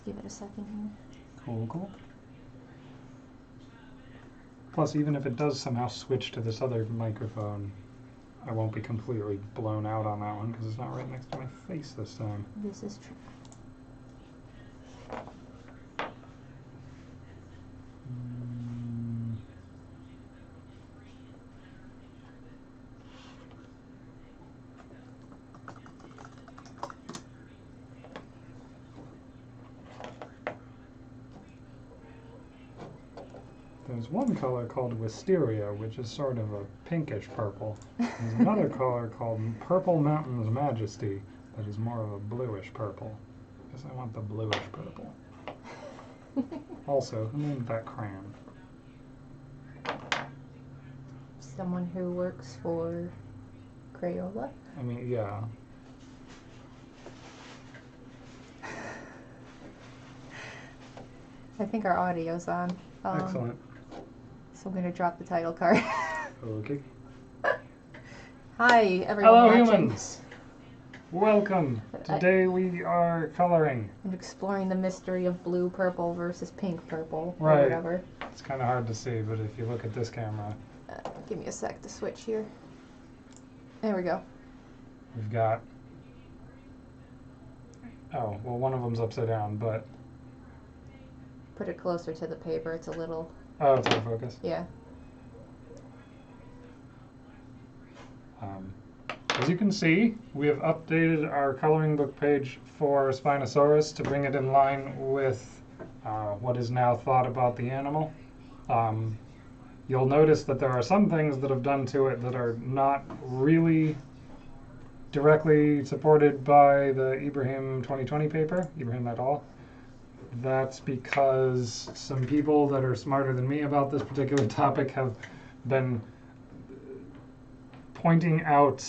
give it a second here. Cool, cool. Plus, even if it does somehow switch to this other microphone, I won't be completely blown out on that one because it's not right next to my face this time. This is true. There's one color called Wisteria, which is sort of a pinkish purple. There's another color called Purple Mountain's Majesty that is more of a bluish purple. I guess I want the bluish purple. Also, who named that crayon? Someone who works for Crayola. I mean, yeah. I think our audio's on. Excellent. So I'm going to drop the title card. Okay. Hi, everyone. Hello, watching. humans. Welcome. Today we are coloring. And exploring the mystery of blue purple versus pink purple, or Right. whatever. It's kind of hard to see, but if you look at this camera, Give me a sec to switch here. There we go. we've got... Oh, well, one of them's upside down, but... Put it closer to the paper. It's a little... Oh, it's out of focus. Yeah. As you can see, we have updated our coloring book page for Spinosaurus to bring it in line with what is now thought about the animal. You'll notice that there are some things that have done to it that are not really directly supported by the Ibrahim 2020 paper, Ibrahim et al. That's because some people that are smarter than me about this particular topic have been pointing out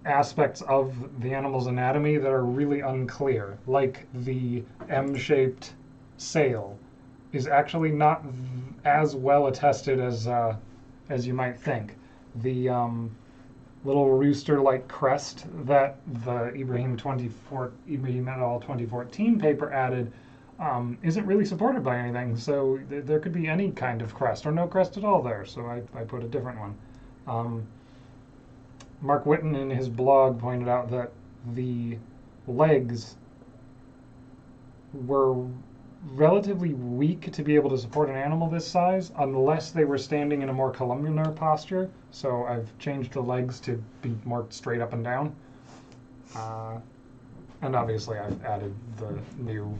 aspects of the animal's anatomy that are really unclear, like the M-shaped sail is actually not as well attested as you might think. The little rooster-like crest that the Ibrahim et al. 2014 paper added isn't really supported by anything, so there could be any kind of crest or no crest at all there, so I put a different one. Mark Whitten in his blog pointed out that the legs were relatively weak to be able to support an animal this size unless they were standing in a more columnar posture, so I've changed the legs to be more straight up and down. And obviously I've added the new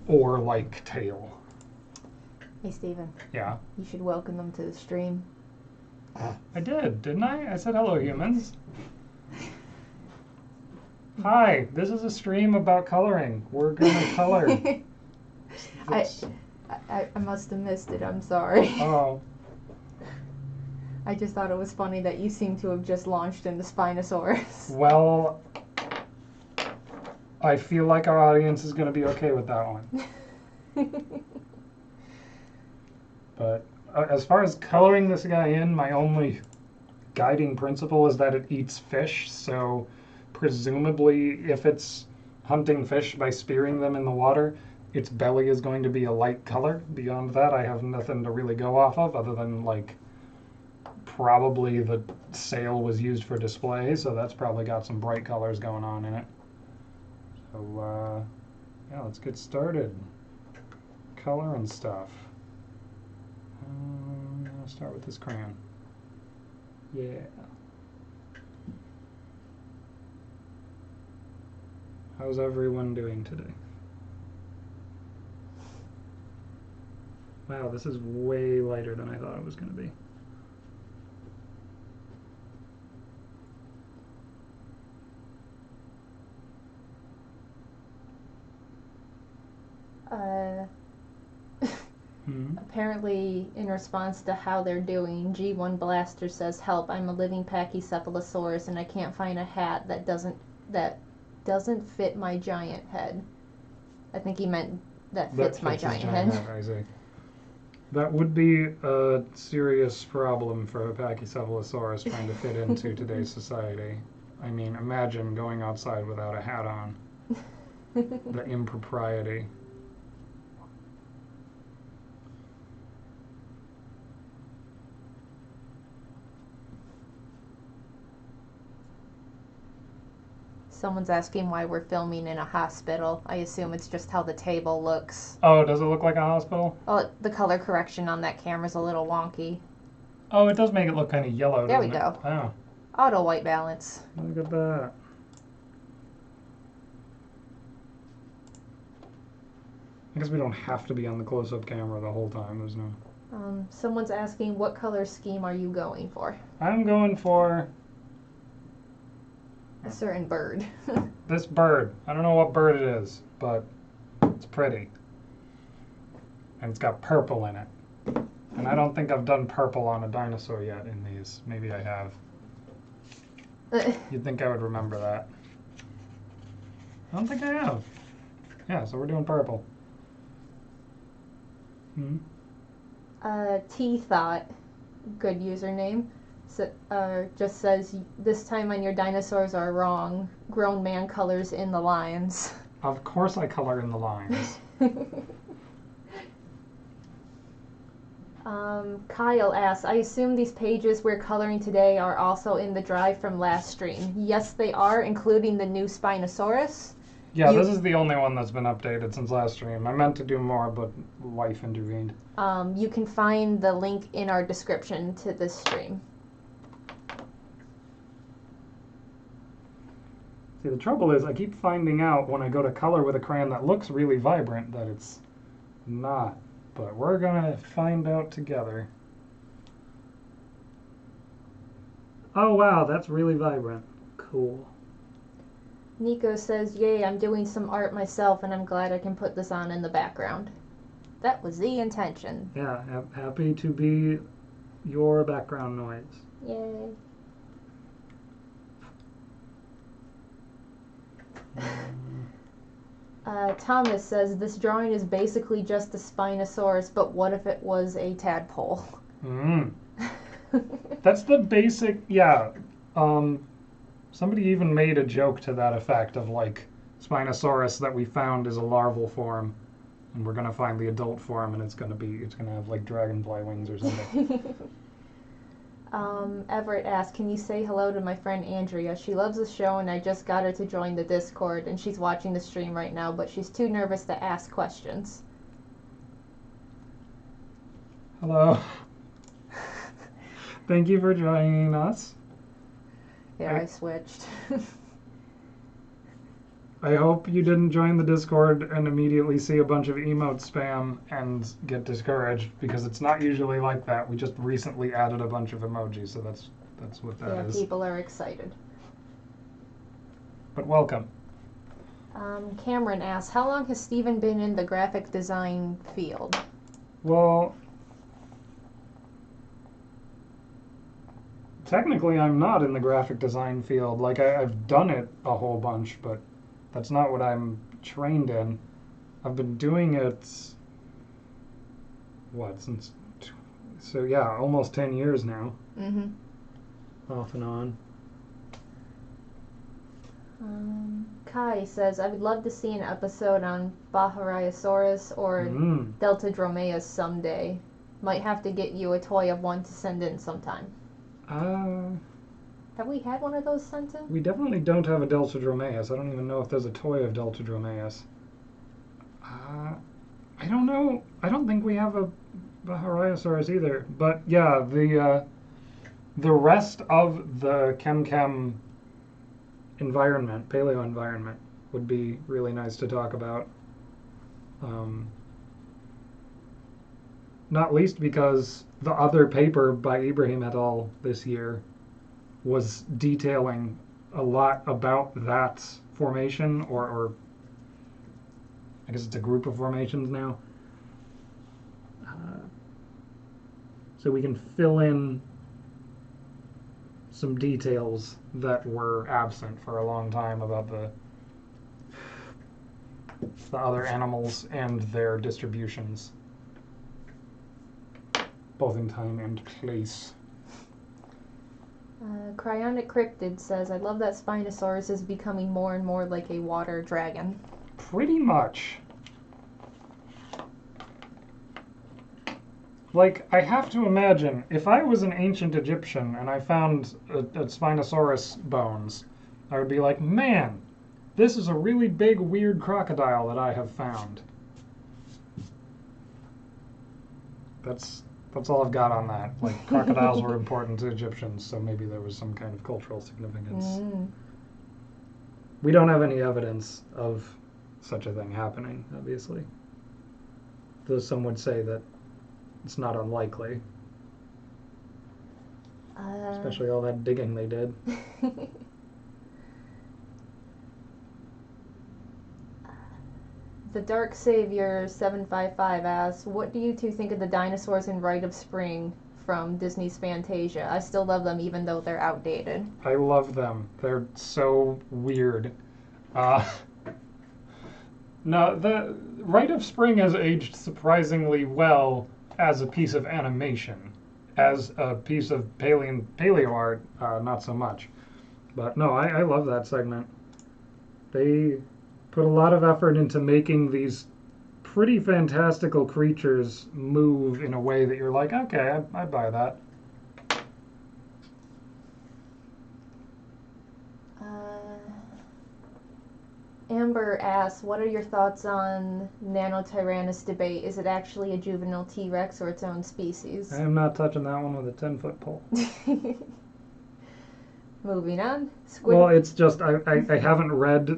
oar-like tail. Hey, Steven. Yeah? You should welcome them to the stream. I did, didn't I? I said hello, humans. Hi, this is a stream about coloring. We're gonna color. I must have missed it. I'm sorry. Oh. I just thought it was funny that you seem to have just launched into Spinosaurus. Well, I feel like our audience is gonna be okay with that one. But as far as coloring this guy in, my only guiding principle is that it eats fish, so presumably if it's hunting fish by spearing them in the water, its belly is going to be a light color. Beyond that, I have nothing to really go off of other than, like, probably the sail was used for display, so that's probably got some bright colors going on in it. So, yeah, let's get started. Color and stuff. I'll start with this crayon. Yeah. How's everyone doing today? Wow, this is way lighter than I thought it was going to be. Apparently, in response to how they're doing, G1 Blaster says, "Help! I'm a living Pachycephalosaurus, and I can't find a hat that doesn't fit my giant head." I think he meant that fits my giant head. I see. That would be a serious problem for a Pachycephalosaurus trying to fit into today's society. I mean, imagine going outside without a hat on. the impropriety. Someone's asking why we're filming in a hospital. I assume it's just how the table looks. Oh, does it look like a hospital? Oh, the color correction on that camera's a little wonky. Oh, it does make it look kind of yellow, There we doesn't go. it? Oh, Auto white balance. look at that. I guess we don't have to be on the close-up camera the whole time. There's no... Someone's asking what color scheme are you going for? I'm going for A certain bird. this bird. I don't know what bird it is, but it's pretty. And it's got purple in it. And I don't think I've done purple on a dinosaur yet in these. Maybe I have. You'd think I would remember that. I don't think I have. Yeah, so we're doing purple. Hmm. T Thought, good username, so, just says, this time on your dinosaurs are wrong. Grown man colors in the lines. Of course I color in the lines. Kyle asks, I assume these pages we're coloring today are also in the drive from last stream. Yes, they are, including the new Spinosaurus. Yeah, this is the only one that's been updated since last stream. I meant to do more, but life intervened. You can find the link in our description to this stream. See, the trouble is I keep finding out when I go to color with a crayon that looks really vibrant that it's not. But we're gonna find out together. Oh wow, that's really vibrant. Cool. Nico says, yay, I'm doing some art myself and I'm glad I can put this on in the background. That was the intention. Yeah, happy to be your background noise. Yay. Thomas says, this drawing is basically just a Spinosaurus, but what if it was a tadpole? That's the basic, yeah. Somebody even made a joke to that effect of like Spinosaurus that we found is a larval form, and we're gonna find the adult form, and it's gonna have like dragonfly wings or something. Everett asked, can you say hello to my friend Andrea? She loves the show and I just got her to join the Discord and she's watching the stream right now, but she's too nervous to ask questions. Hello. Thank you for joining us. Yeah, I switched. I hope you didn't join the Discord and immediately see a bunch of emote spam and get discouraged, because it's not usually like that. We just recently added a bunch of emojis, so that's what that is. Yeah, people are excited. But welcome. Cameron asks, how long has Steven been in the graphic design field? Well, technically I'm not in the graphic design field. Like, I've done it a whole bunch, but that's not what I'm trained in. I've been doing it, so yeah, almost 10 years now. Mm-hmm. Off and on. Kai says, I would love to see an episode on Bahraisaurus or Deltadromeus someday. Might have to get you a toy of one to send in sometime. Have we had one of those sent in? We definitely don't have a Deltadromeus. I don't even know if there's a toy of Deltadromeus. I don't know. I don't think we have a Bahraisaurus either. But yeah, the rest of the Chem environment, paleo environment, would be really nice to talk about. Not least because the other paper by Ibrahim et al. This year was detailing a lot about that formation, or I guess it's a group of formations now. So we can fill in some details that were absent for a long time about the other animals and their distributions, both in time and place. Cryonic Cryptid says, I love that Spinosaurus is becoming more and more like a water dragon. Pretty much. Like, I have to imagine, if I was an ancient Egyptian and I found a Spinosaurus bones, I would be like, man, this is a really big, weird crocodile that I have found. That's all I've got on that. Like, crocodiles were important to Egyptians, so maybe there was some kind of cultural significance. Mm. We don't have any evidence of such a thing happening, obviously. Though some would say that it's not unlikely. Especially all that digging they did. The Dark Savior 755 asks, what do you two think of the dinosaurs in Rite of Spring from Disney's Fantasia? I still love them even though they're outdated. I love them. They're so weird. No, the Rite of Spring has aged surprisingly well as a piece of animation. As a piece of paleo art, not so much. But no, I love that segment. They put a lot of effort into making these pretty fantastical creatures move in a way that you're like, okay, I buy that. Amber asks, what are your thoughts on Nanotyrannus debate? Is it actually a juvenile T-Rex or its own species? I am not touching that one with a 10-foot pole. Moving on. Squid. Well, it's just, I haven't read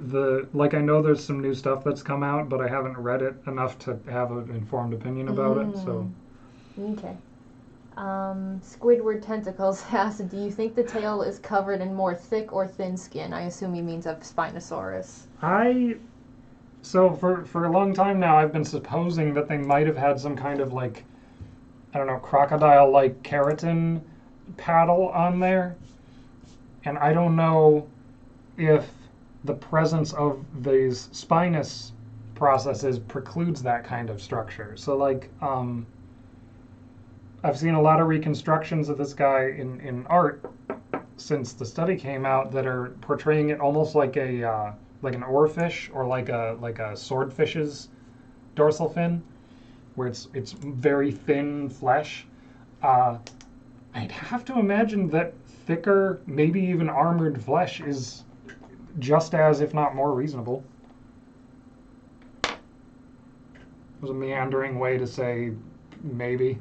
like, I know there's some new stuff that's come out, but I haven't read it enough to have an informed opinion about it, so. Okay. Squidward Tentacles asks, do you think the tail is covered in more thick or thin skin? I assume he means of Spinosaurus. So for a long time now, I've been supposing that they might have had some kind of, like, I don't know, crocodile-like keratin paddle on there. And I don't know if the presence of these spinous processes precludes that kind of structure. So, like, I've seen a lot of reconstructions of this guy in art since the study came out that are portraying it almost like a like an oarfish or like a swordfish's dorsal fin, where it's very thin flesh. I'd have to imagine that thicker, maybe even armored flesh is just as, if not more, reasonable. It was a meandering way to say maybe.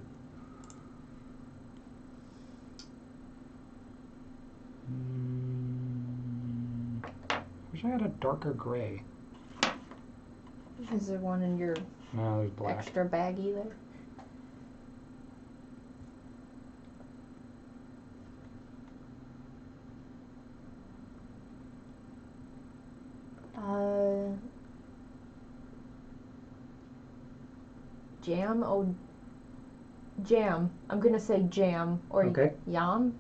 Wish I had a darker gray. Is there one in your No, there's black. extra baggie there? Jam? Oh, jam. I'm gonna say jam or Okay. yam?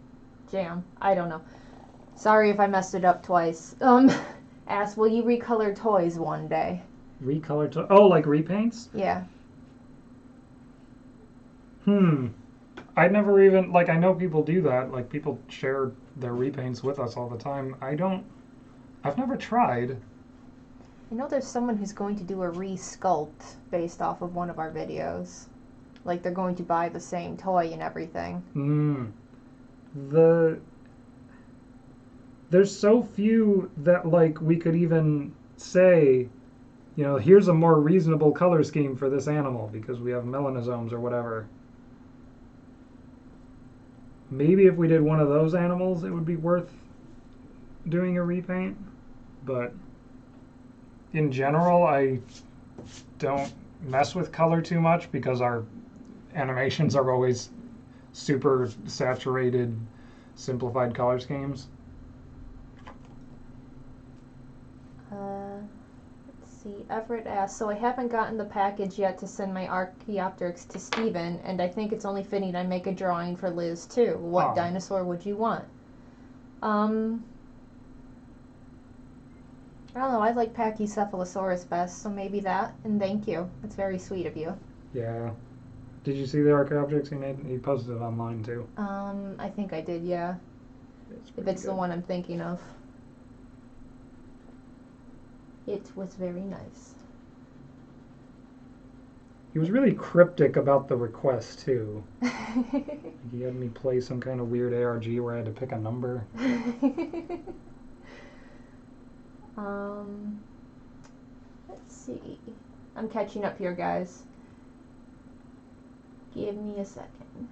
Jam. I don't know. Sorry if I messed it up twice. Ask, will you recolor toys one day? Recolor to like repaints? Yeah. I never even, like, I know people do that. Like, people share their repaints with us all the time. I've never tried. I know there's someone who's going to do a re-sculpt based off of one of our videos. Like, they're going to buy the same toy and everything. There's so few that, like, we could even say, you know, here's a more reasonable color scheme for this animal because we have melanosomes or whatever. Maybe if we did one of those animals, it would be worth doing a repaint. But in general, I don't mess with color too much because our animations are always super saturated, simplified color schemes. Let's see. Everett asks, so I haven't gotten the package yet to send my Archaeopteryx to Steven, and I think it's only fitting I make a drawing for Liz too. What dinosaur would you want? I don't know. I like Pachycephalosaurus best, so maybe that. And thank you. That's very sweet of you. Yeah. Did you see the Archaeopteryx he made? He posted it online too. I think I did, yeah. If it's the one I'm thinking of. It was very nice. He was really cryptic about the request, too. He had me play some kind of weird ARG where I had to pick a number. Let's see. I'm catching up here, guys. Give me a second.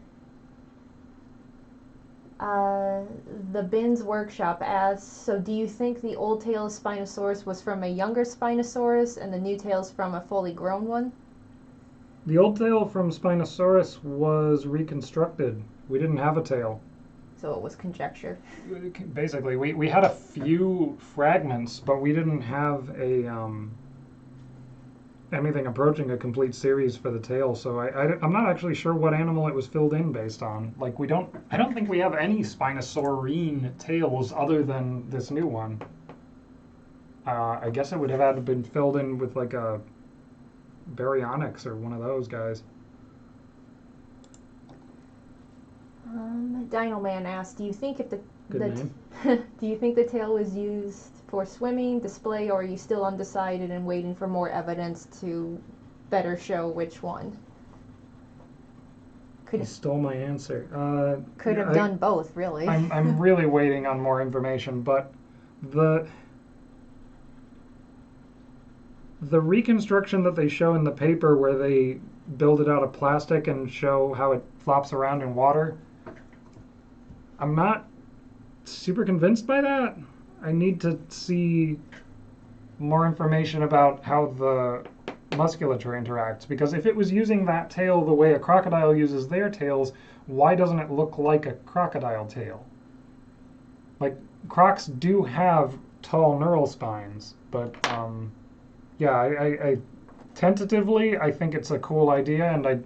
The Bins Workshop asks, so do you think the old tail of Spinosaurus was from a younger Spinosaurus and the new tail's from a fully grown one? The old tail from Spinosaurus was reconstructed. We didn't have a tail. So it was conjecture. Basically, we had a few fragments, but we didn't have a anything approaching a complete series for the tail. So I'm not actually sure what animal it was filled in based on. Like I don't think we have any Spinosaurine tails other than this new one. I guess it would have had to been filled in with like a Baryonyx or one of those guys. Dino Man asked, do you think if Good name. do you think the tail was used for swimming, display, or are you still undecided and waiting for more evidence to better show which one? You stole my answer. Could have done both, really. I'm really waiting on more information, but the reconstruction that they show in the paper where they build it out of plastic and show how it flops around in water, I'm not super convinced by that. I need to see more information about how the musculature interacts, because if it was using that tail the way a crocodile uses their tails, why doesn't it look like a crocodile tail? Like, crocs do have tall neural spines, but yeah, I tentatively I think it's a cool idea, and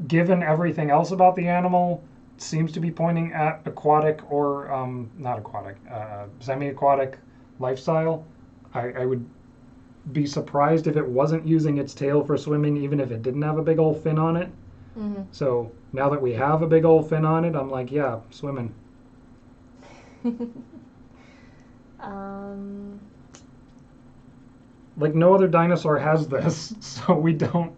given everything else about the animal seems to be pointing at aquatic or not aquatic, semi-aquatic lifestyle, I would be surprised if it wasn't using its tail for swimming, even if it didn't have a big old fin on it. Mm-hmm. So now that we have a big old fin on it, I'm like, yeah, swimming. Like no other dinosaur has this, so we don't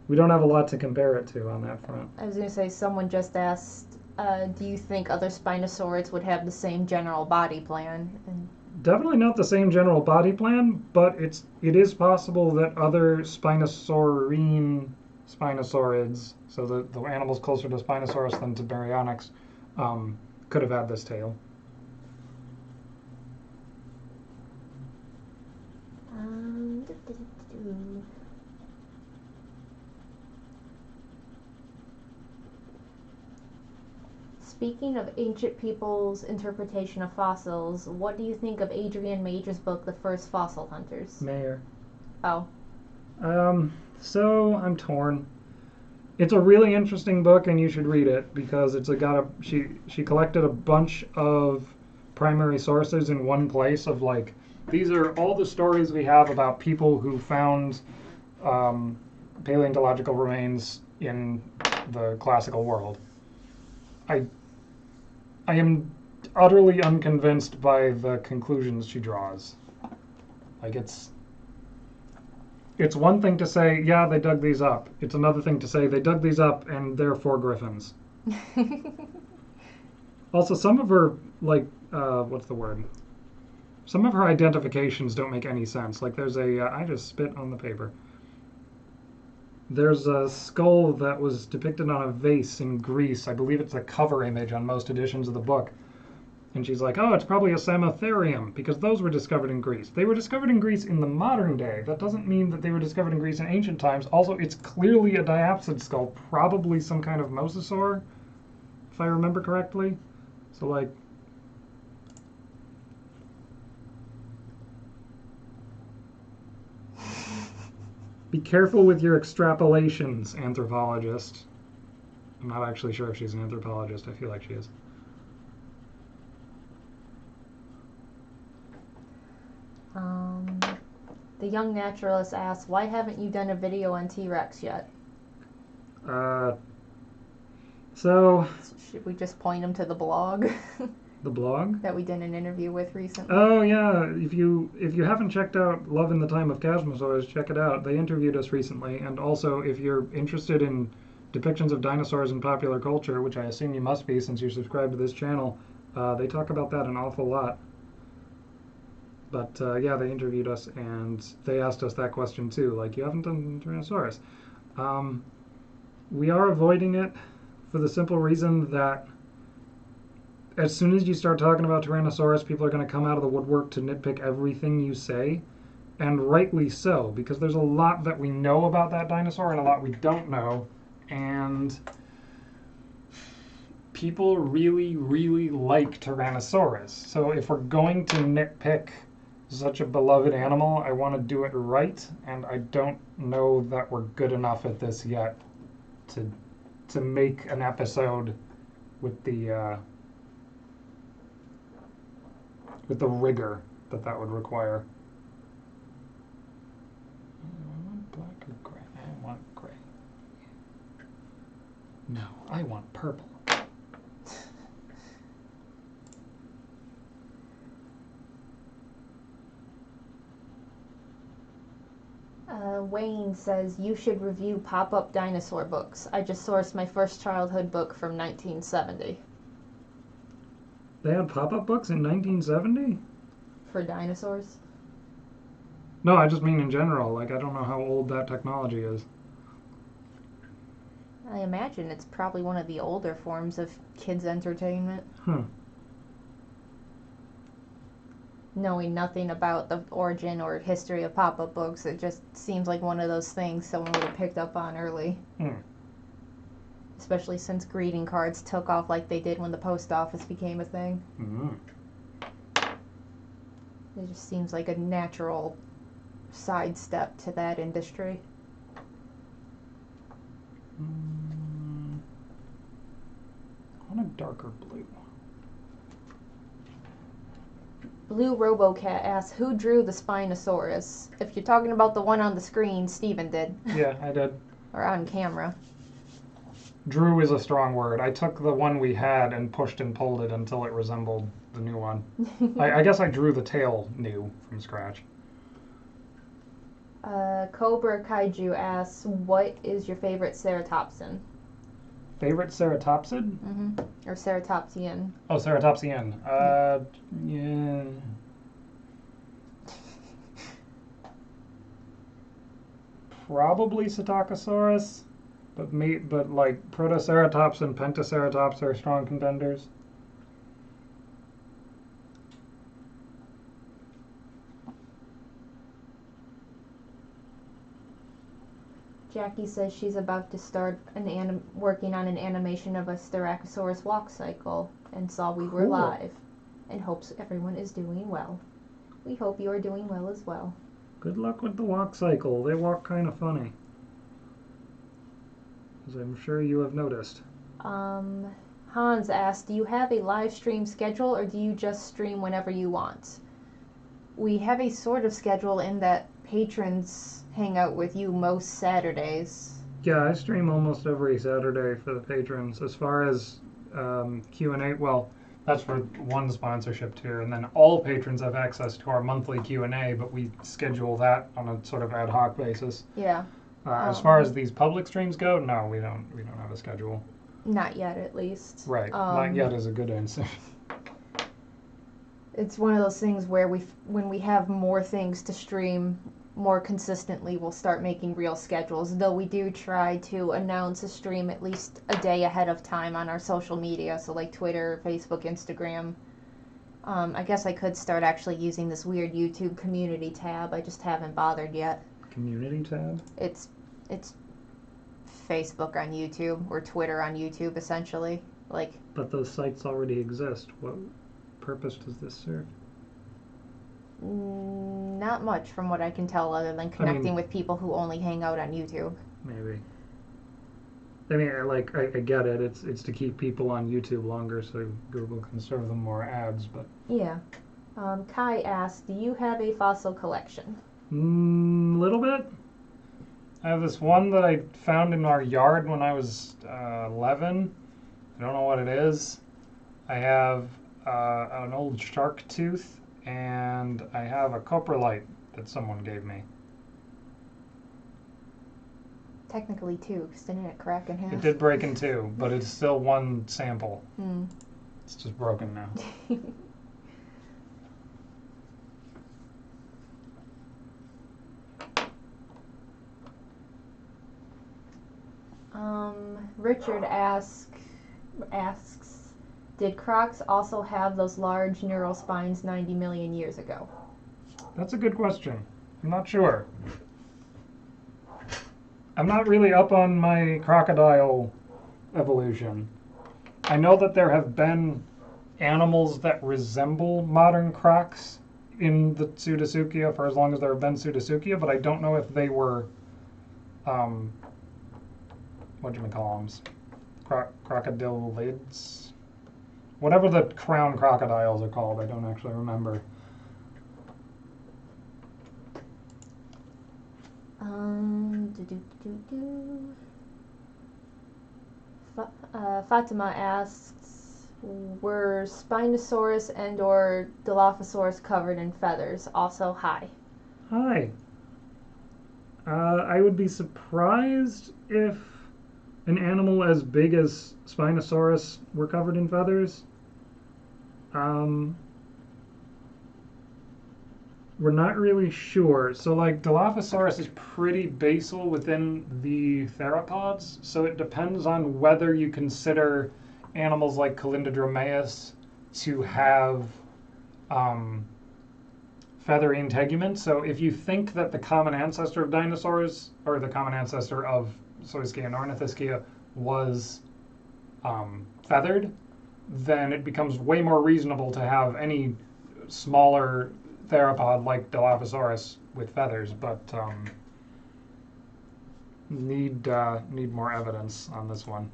have a lot to compare it to on that front. I was going to say, someone just asked, do you think other Spinosaurids would have the same general body plan? And definitely not the same general body plan, but it is possible that other Spinosaurine Spinosaurids, so the animals closer to Spinosaurus than to Baryonyx, could have had this tail. Speaking of ancient people's interpretation of fossils, what do you think of Adrian Major's book, The First Fossil Hunters? Mayor. Oh. So I'm torn. It's a really interesting book, and you should read it because she collected a bunch of primary sources in one place of like, these are all the stories we have about people who found paleontological remains in the classical world. I am utterly unconvinced by the conclusions she draws. Like it's one thing to say, yeah, they dug these up. It's another thing to say they dug these up and they're 4 griffins. Also, some of her, like, what's the word? Some of her identifications don't make any sense. Like there's I just spit on the paper. There's a skull that was depicted on a vase in Greece. I believe it's the cover image on most editions of the book. And she's like, oh, it's probably a Samotherium, because those were discovered in Greece. They were discovered in Greece in the modern day. That doesn't mean that they were discovered in Greece in ancient times. Also, it's clearly a diapsid skull, probably some kind of mosasaur, if I remember correctly. So, like, be careful with your extrapolations, anthropologist. I'm not actually sure if she's an anthropologist. I feel like she is. The young naturalist asks, why haven't you done a video on T-Rex yet? So... Should we just point him to the blog? The blog? that we did an interview with recently. Oh yeah, if you haven't checked out Love in the Time of Chasmosaurs, check it out. They interviewed us recently, and also if you're interested in depictions of dinosaurs in popular culture, which I assume you must be since you're subscribed to this channel, they talk about that an awful lot. But yeah, they interviewed us and they asked us that question too, like, you haven't done Tyrannosaurus. We are avoiding it for the simple reason that as soon as you start talking about Tyrannosaurus, people are going to come out of the woodwork to nitpick everything you say, and rightly so, because there's a lot that we know about that dinosaur and a lot we don't know, and people really, really like Tyrannosaurus. So if we're going to nitpick such a beloved animal, I want to do it right, and I don't know that we're good enough at this yet to make an episode with the rigor that would require. I want black or gray? I want gray. No, I want purple. Wayne says, you should review pop-up dinosaur books. I just sourced my first childhood book from 1970. They had pop-up books in 1970? For dinosaurs? No, I just mean in general. Like, I don't know how old that technology is. I imagine it's probably one of the older forms of kids' entertainment. Huh. Knowing nothing about the origin or history of pop-up books, it just seems like one of those things someone would have picked up on early. Especially since greeting cards took off like they did when the post office became a thing. It just seems like a natural sidestep to that industry. I want a darker blue. Blue Robocat asks, who drew the Spinosaurus? If you're talking about the one on the screen, Steven did. Yeah, I did. Or on camera. Drew is a strong word. I took the one we had and pushed and pulled it until it resembled the new one. I guess I drew the tail new from scratch. Cobra Kaiju asks, what is your favorite ceratopsin? Favorite ceratopsid? Or ceratopsian. Oh, ceratopsian. Yeah. Probably Psittacosaurus, but like Protoceratops and Pentaceratops are strong contenders. Jackie says she's about to start working on an animation of a Styracosaurus walk cycle and saw we were live and hopes everyone is doing well. We hope you are doing well as well. Good luck with the walk cycle. They walk kind of funny, as I'm sure you have noticed. Hans asked, do you have a live stream schedule or do you just stream whenever you want? We have a sort of schedule in that patrons hang out with you most Saturdays. Yeah, I stream almost every Saturday for the patrons. As far as Q&A, well, that's for one sponsorship tier, and then all patrons have access to our monthly Q&A, but we schedule that on a sort of ad hoc basis. Yeah. As far as these public streams go, no, we don't have a schedule. Not yet, at least. Right. Not yet is a good answer. It's one of those things where when we have more things to stream more consistently, we'll start making real schedules, though we do try to announce a stream at least a day ahead of time on our social media, so like Twitter, Facebook, Instagram. I guess I could start actually using this weird YouTube community tab. I just haven't bothered yet. Community tab? It's Facebook on YouTube, or Twitter on YouTube, essentially. But those sites already exist. What purpose does this serve? Not much from what I can tell, other than connecting with people who only hang out on YouTube. Maybe. I mean, I get it. It's to keep people on YouTube longer so Google can serve them more ads, but... Yeah. Kai asked, do you have a fossil collection? Little bit. I have this one that I found in our yard when I was 11. I don't know what it is. I have an old shark tooth, and I have a coprolite that someone gave me. Technically two, because didn't it crack in half? It did break in two, but it's still one sample. Hmm. It's just broken now. Richard asks, did crocs also have those large neural spines 90 million years ago? That's a good question. I'm not sure. I'm not really up on my crocodile evolution. I know that there have been animals that resemble modern crocs in the Pseudotsuchia for as long as there have been Pseudotsuchia, but I don't know if they were, whatchamacallums, crocodilids? Whatever the crown crocodiles are called, I don't actually remember. Fatima asks, were Spinosaurus and or Dilophosaurus covered in feathers? Also, hi. Hi. I would be surprised if an animal as big as Spinosaurus were covered in feathers. We're not really sure. So, like, Dilophosaurus is pretty basal within the theropods, so it depends on whether you consider animals like Calindrodromaeus to have feathery integument. So if you think that the common ancestor of dinosaurs, or the common ancestor of Zoiskia and Ornithischia, was feathered, then it becomes way more reasonable to have any smaller theropod like Dilophosaurus with feathers, but need more evidence on this one.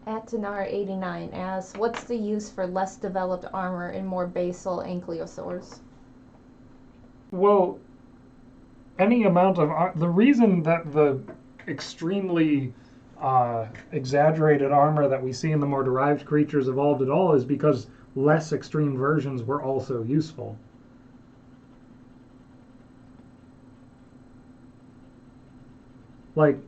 Atanar89 asks, what's the use for less developed armor in more basal ankylosaurs? Well, any amount of the reason that the extremely exaggerated armor that we see in the more derived creatures evolved at all is because less extreme versions were also useful. Like,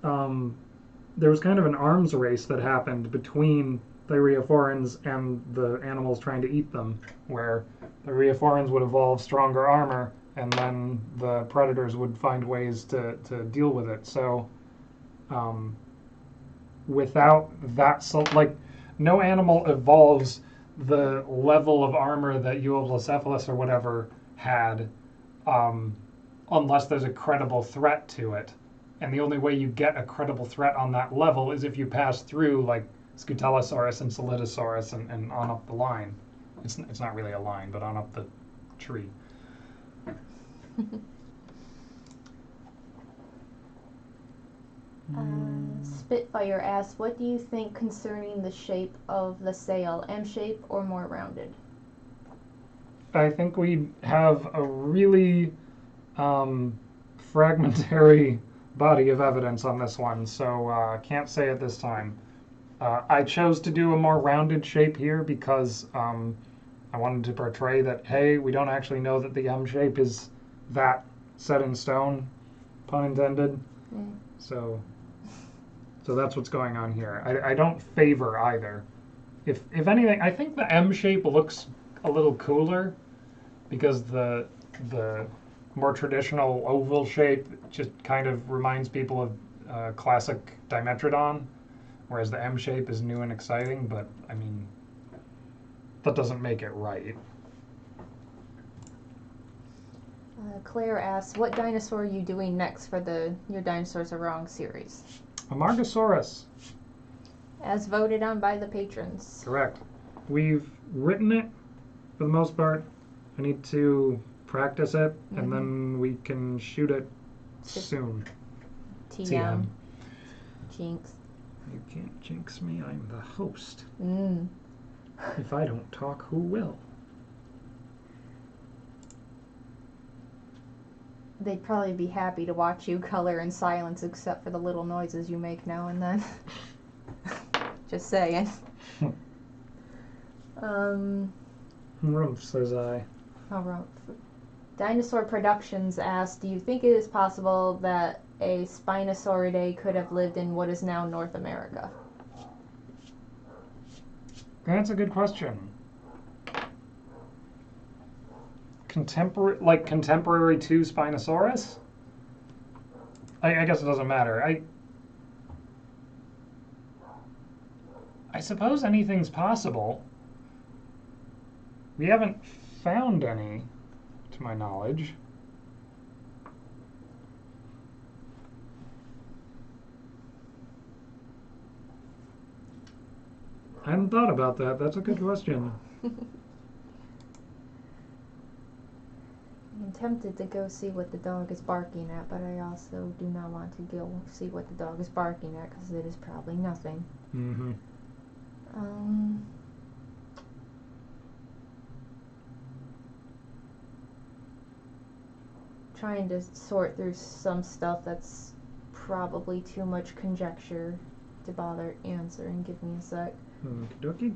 there was kind of an arms race that happened between Thyreophorans and the animals trying to eat them, where Thyreophorans would evolve stronger armor, and then the predators would find ways to deal with it. So, without that, like, no animal evolves the level of armor that Euoplocephalus or whatever had, unless there's a credible threat to it. And the only way you get a credible threat on that level is if you pass through, like, Scutellosaurus and Solidosaurus and on up the line. It's not really a line, but on up the tree. Spitfire asks, what do you think concerning the shape of the sail? M-shape or more rounded? I think we have a really fragmentary body of evidence on this one, so can't say at this time. I chose to do a more rounded shape here because I wanted to portray that, hey, we don't actually know that the M shape is that set in stone, pun intended. Mm. So that's what's going on here. I don't favor either. If anything, I think the M shape looks a little cooler because the more traditional oval shape just kind of reminds people of classic Dimetrodon, whereas the M shape is new and exciting, but I mean, that doesn't make it right. Claire asks, what dinosaur are you doing next for the Your Dinosaurs Are Wrong series? Amargasaurus. As voted on by the patrons. Correct. We've written it for the most part. I need to practice it, and then we can shoot it soon. TM. Jinx. You can't jinx me. I'm the host. Mm. If I don't talk, who will? They'd probably be happy to watch you color in silence except for the little noises you make now and then. Just saying. Rumpf, says I. Rumpf. Dinosaur Productions asked, do you think it is possible that a Spinosauridae could have lived in what is now North America? That's a good question. Contemporary to Spinosaurus? I guess it doesn't matter. I suppose anything's possible. We haven't found any, to my knowledge. I hadn't thought about that. That's a good question. I'm tempted to go see what the dog is barking at, but I also do not want to go see what the dog is barking at because it is probably nothing. Mm-hmm. Trying to sort through some stuff that's probably too much conjecture to bother answering. Give me a sec. Okie dokie.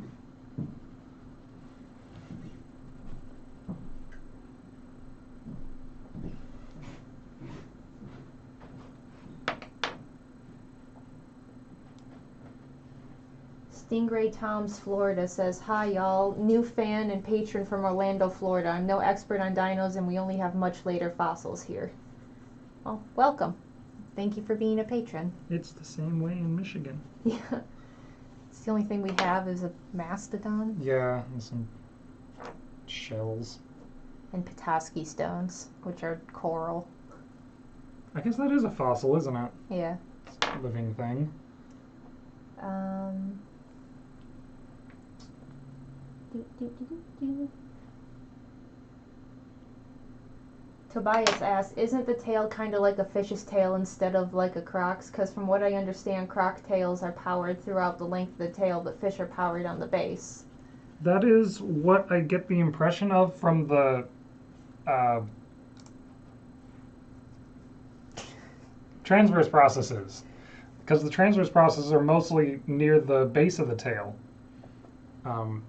Stingray Tom's Florida says, hi y'all, new fan and patron from Orlando, Florida. I'm no expert on dinos and we only have much later fossils here. Well, welcome. Thank you for being a patron. It's the same way in Michigan. Yeah. It's the only thing we have is a mastodon. Yeah, and some shells. And Petoskey stones, which are coral. I guess that is a fossil, isn't it? Yeah. It's a living thing. Tobias asks, isn't the tail kind of like a fish's tail instead of like a croc's? Because from what I understand, croc tails are powered throughout the length of the tail, but fish are powered on the base. That is what I get the impression of from the transverse processes. Because the transverse processes are mostly near the base of the tail.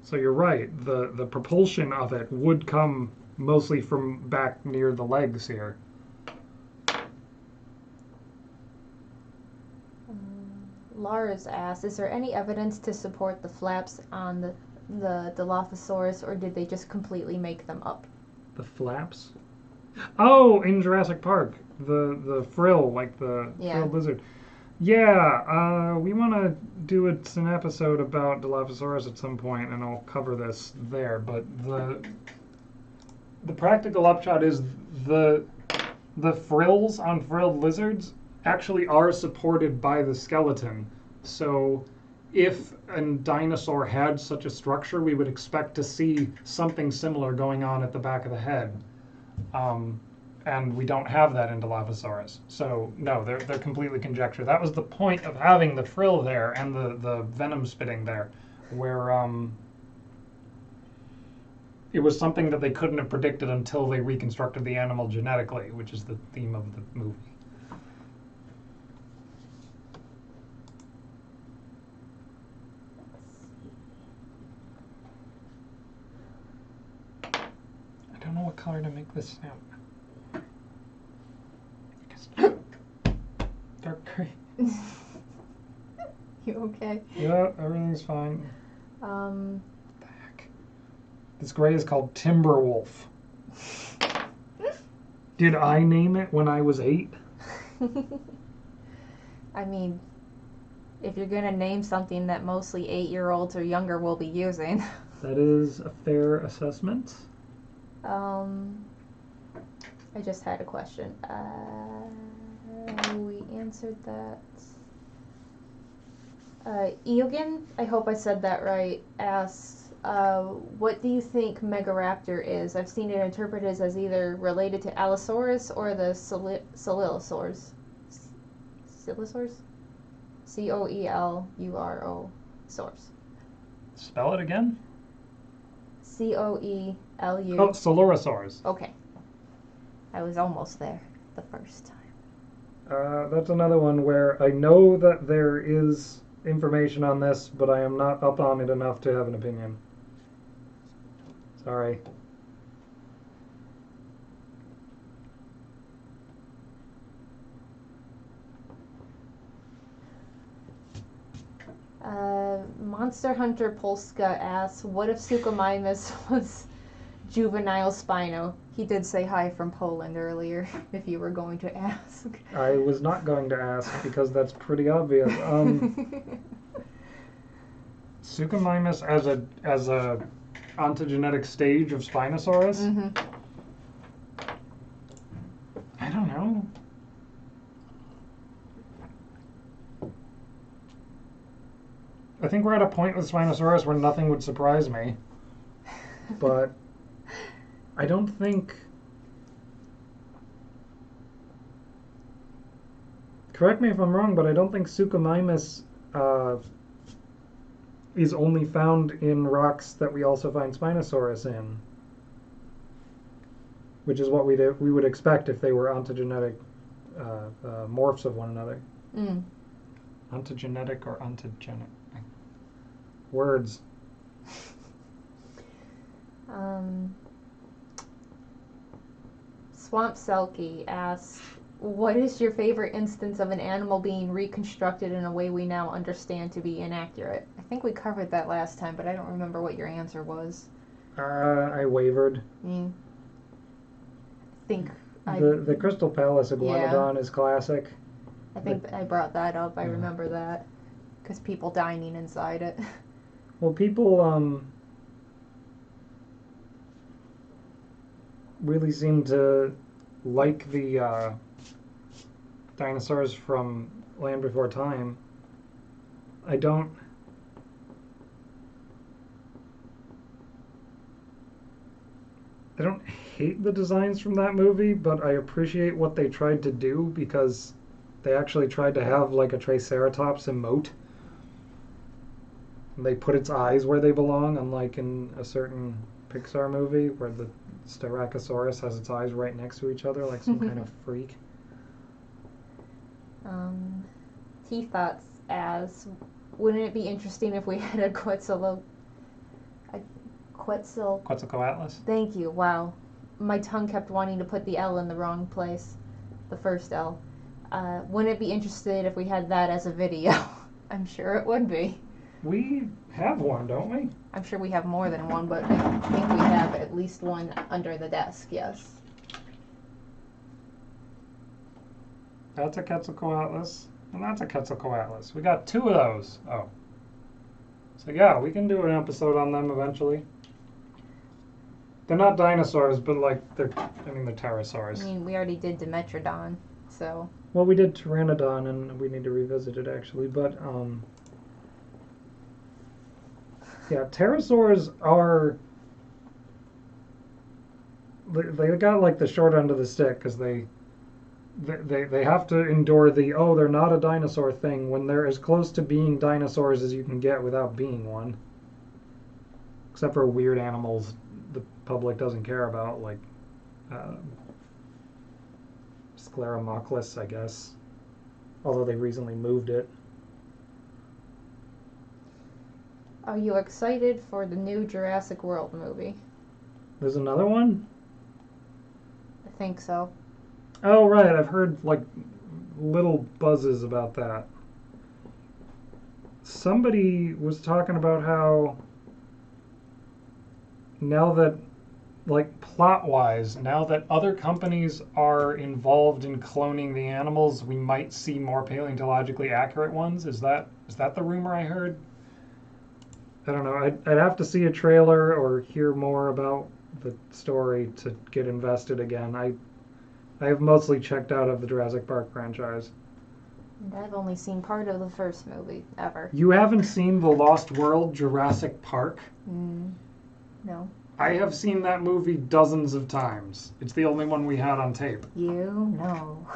So you're right, the propulsion of it would come mostly from back near the legs here. Lara's asked, is there any evidence to support the flaps on the Dilophosaurus, or did they just completely make them up? The flaps? Oh, in Jurassic Park, the frill, like the frilled lizard. Yeah, we want to do an episode about Dilophosaurus at some point, and I'll cover this there. But the practical upshot is the frills on frilled lizards actually are supported by the skeleton. So if a dinosaur had such a structure, we would expect to see something similar going on at the back of the head. And we don't have that in Dilophosaurus. So no, they're completely conjecture. That was the point of having the frill there and the venom spitting there, where it was something that they couldn't have predicted until they reconstructed the animal genetically, which is the theme of the movie. I don't know what color to make this sound. Dark gray. You okay? Yeah, everything's fine. Back. This gray is called Timberwolf. Did I name it when I was 8? I mean, if you're gonna name something that mostly 8-year-olds or younger will be using. That is a fair assessment. I just had a question. We answered that. Eoghan, I hope I said that right, asks, what do you think Megaraptor is? I've seen it interpreted as either related to Allosaurus or the Coelurosaurs. Coelurosaurs? Coeluro saurs. Spell it again? Coelu. Oh, Sauropods. Okay. I was almost there the first time. That's another one where I know that there is information on this, but I am not up on it enough to have an opinion. Sorry. Monster Hunter Polska asks, what if Suchomimus was juvenile Spino? He did say hi from Poland earlier, if you were going to ask. I was not going to ask because that's pretty obvious. Suchomimus as a ontogenetic stage of Spinosaurus? Mm-hmm. I don't know. I think we're at a point with Spinosaurus where nothing would surprise me. But I don't think... Correct me if I'm wrong, but I don't think Suchomimus is only found in rocks that we also find Spinosaurus in. Which is what we would expect if they were ontogenetic morphs of one another. Mm. Ontogenetic or ontogenic? Words. Swamp Selkie asks, what is your favorite instance of an animal being reconstructed in a way we now understand to be inaccurate? I think we covered that last time, but I don't remember what your answer was. I wavered. I think The Crystal Palace Iguanodon is classic. I think I brought that up. I remember that. Because people dining inside it. Well, people really seem to like the dinosaurs from Land Before Time. I don't hate the designs from that movie, but I appreciate what they tried to do because they actually tried to have like a Triceratops emote. They put its eyes where they belong, unlike in a certain Pixar movie where the Styracosaurus has its eyes right next to each other like some kind of freak. T-Thoughts asks, wouldn't it be interesting if we had a Quetzalcoatlus? Thank you, wow. My tongue kept wanting to put the L in the wrong place. The first L. Wouldn't it be interesting if we had that as a video? I'm sure it would be. We have one, don't we? I'm sure we have more than one, but I think we have at least one under the desk, yes. That's a Quetzalcoatlus, and that's a Quetzalcoatlus. We got two of those. Oh. So yeah, we can do an episode on them eventually. They're not dinosaurs, but like they're pterosaurs. I mean, we already did Dimetrodon, so. Well, we did Pteranodon, and we need to revisit it actually, but yeah, pterosaurs are... They got like the short end of the stick because they have to endure the, oh, they're not a dinosaur thing when they're as close to being dinosaurs as you can get without being one. Except for weird animals the public doesn't care about, like Scleromochlus, I guess. Although they recently moved it. Are you excited for the new Jurassic World movie? There's another one? I think so. Oh, right. I've heard, like, little buzzes about that. Somebody was talking about how now that, like, plot-wise, now that other companies are involved in cloning the animals, we might see more paleontologically accurate ones. Is that the rumor I heard? I don't know. I'd have to see a trailer or hear more about the story to get invested again. I have mostly checked out of the Jurassic Park franchise. And I've only seen part of the first movie, ever. You haven't seen The Lost World Jurassic Park? No. I have seen that movie dozens of times. It's the only one we had on tape. You know.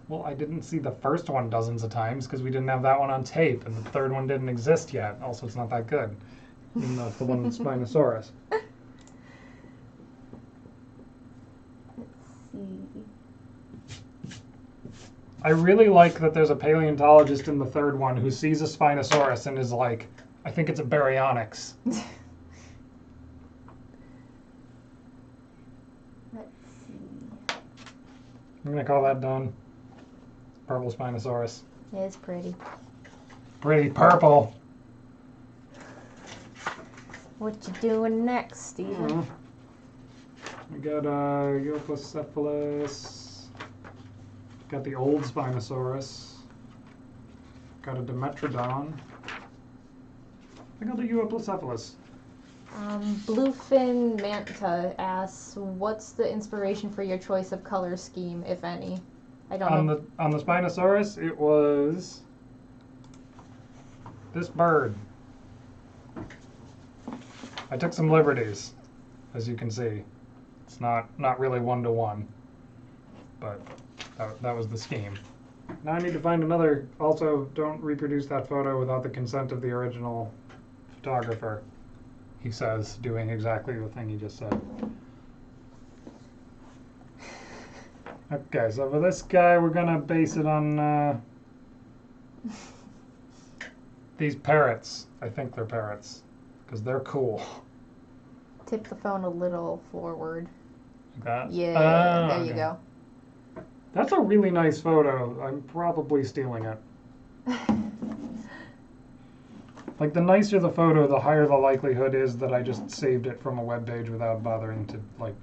Well, I didn't see the first one dozens of times because we didn't have that one on tape, and the third one didn't exist yet. Also, it's not that good. Even though it's the one in Spinosaurus. Let's see. I really like that there's a paleontologist in the third one who sees a Spinosaurus and is like, I think it's a baryonyx. Let's see. I'm gonna call that done. Purple Spinosaurus. It's pretty. Pretty purple. What you doing next, Steven? We got Dilophosaurus. Got the old Spinosaurus. Got a Dimetrodon. I got the Euoplocephalus. Bluefin Manta asks, what's the inspiration for your choice of color scheme, if any? I don't know. On the Spinosaurus, it was this bird. I took some liberties, as you can see. It's not really one-to-one, but that was the scheme. Now I need to find another. Also, don't reproduce that photo without the consent of the original photographer, he says, doing exactly the thing he just said. Okay, so for this guy, we're gonna base it on these parrots. I think they're parrots, because they're cool. Tip the phone a little forward. Like that? Yeah, there you go. That's a really nice photo. I'm probably stealing it. Like, the nicer the photo, the higher the likelihood is that I just saved it from a web page without bothering to, like,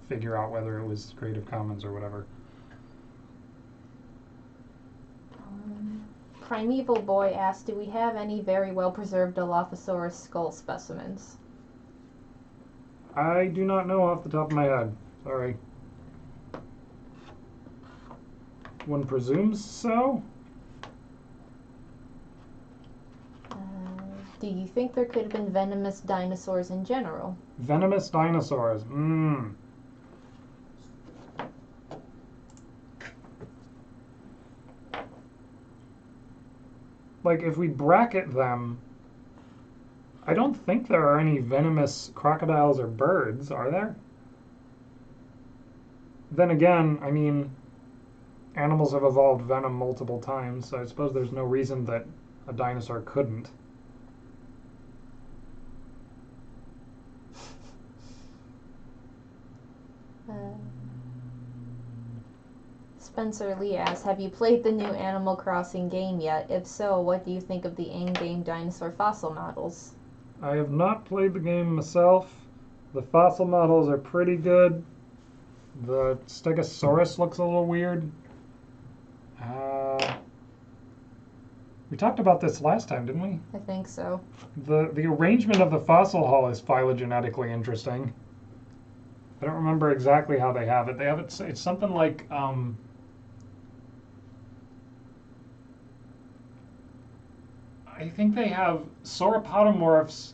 figure out whether it was Creative Commons or whatever. Primeval Boy asked, do we have any very well-preserved Dilophosaurus skull specimens? I do not know off the top of my head. Sorry. One presumes so? Do you think there could have been venomous dinosaurs in general? Venomous dinosaurs. Like, if we bracket them, I don't think there are any venomous crocodiles or birds, are there? Then again, I mean, animals have evolved venom multiple times, so I suppose there's no reason that a dinosaur couldn't. Spencer Lee asks, have you played the new Animal Crossing game yet? If so, what do you think of the in-game dinosaur fossil models? I have not played the game myself. The fossil models are pretty good. The Stegosaurus looks a little weird. We talked about this last time, didn't we? I think so. The arrangement of the fossil hull is phylogenetically interesting. I don't remember exactly how they have it. They have it. It's something like I think they have sauropodomorphs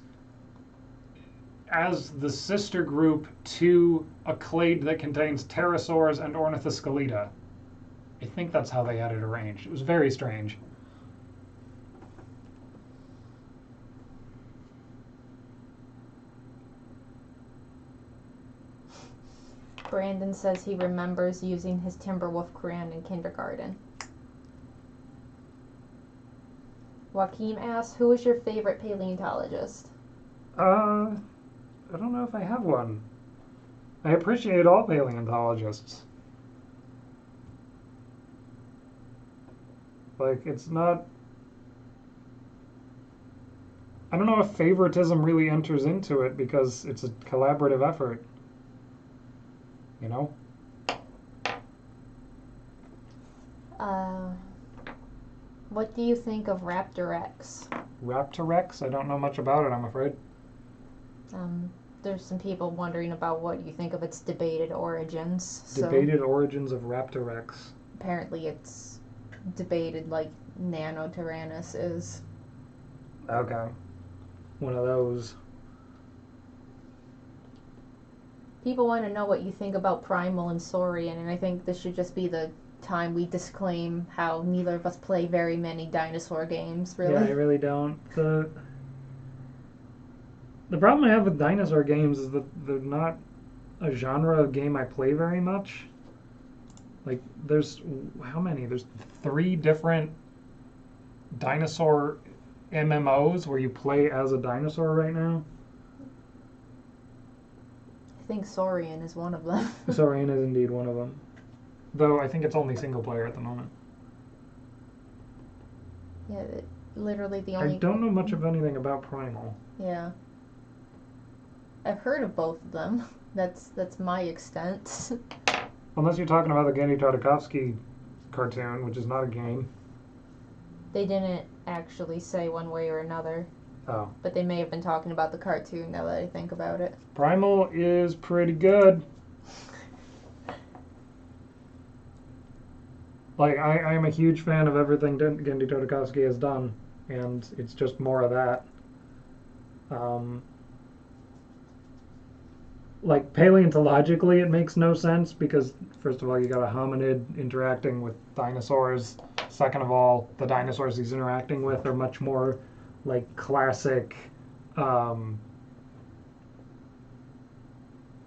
as the sister group to a clade that contains pterosaurs and ornithoscelida. I think that's how they had it arranged. It was very strange. Brandon says he remembers using his Timberwolf crayon in kindergarten. Joaquin asks, who is your favorite paleontologist? I don't know if I have one. I appreciate all paleontologists. Like, it's not... I don't know if favoritism really enters into it because it's a collaborative effort. You know? What do you think of Raptorex? Raptorex? I don't know much about it, I'm afraid. There's some people wondering about what you think of its debated origins. Debated origins of Raptorex. Apparently it's debated like Nanotyrannus is. Okay. One of those. People want to know what you think about Primal and Saurian, and I think this should just be the time we disclaim how neither of us play very many dinosaur games, really. Yeah, I really don't. The problem I have with dinosaur games is that they're not a genre of game I play very much. Like, there's how many? There's 3 different dinosaur MMOs where you play as a dinosaur right now. I think Saurian is one of them. Saurian is indeed one of them. Though I think it's only single player at the moment. Yeah, literally the only... I don't know much of anything about Primal. Yeah. I've heard of both of them. That's my extent. Unless you're talking about the Genndy Tartakovsky cartoon, which is not a game. They didn't actually say one way or another. Oh. But they may have been talking about the cartoon now that I think about it. Primal is pretty good. Like, I am a huge fan of everything Genndy Tartakovsky has done, and it's just more of that. Like, paleontologically, it makes no sense because, first of all, you got a hominid interacting with dinosaurs. Second of all, the dinosaurs he's interacting with are much more like classic. I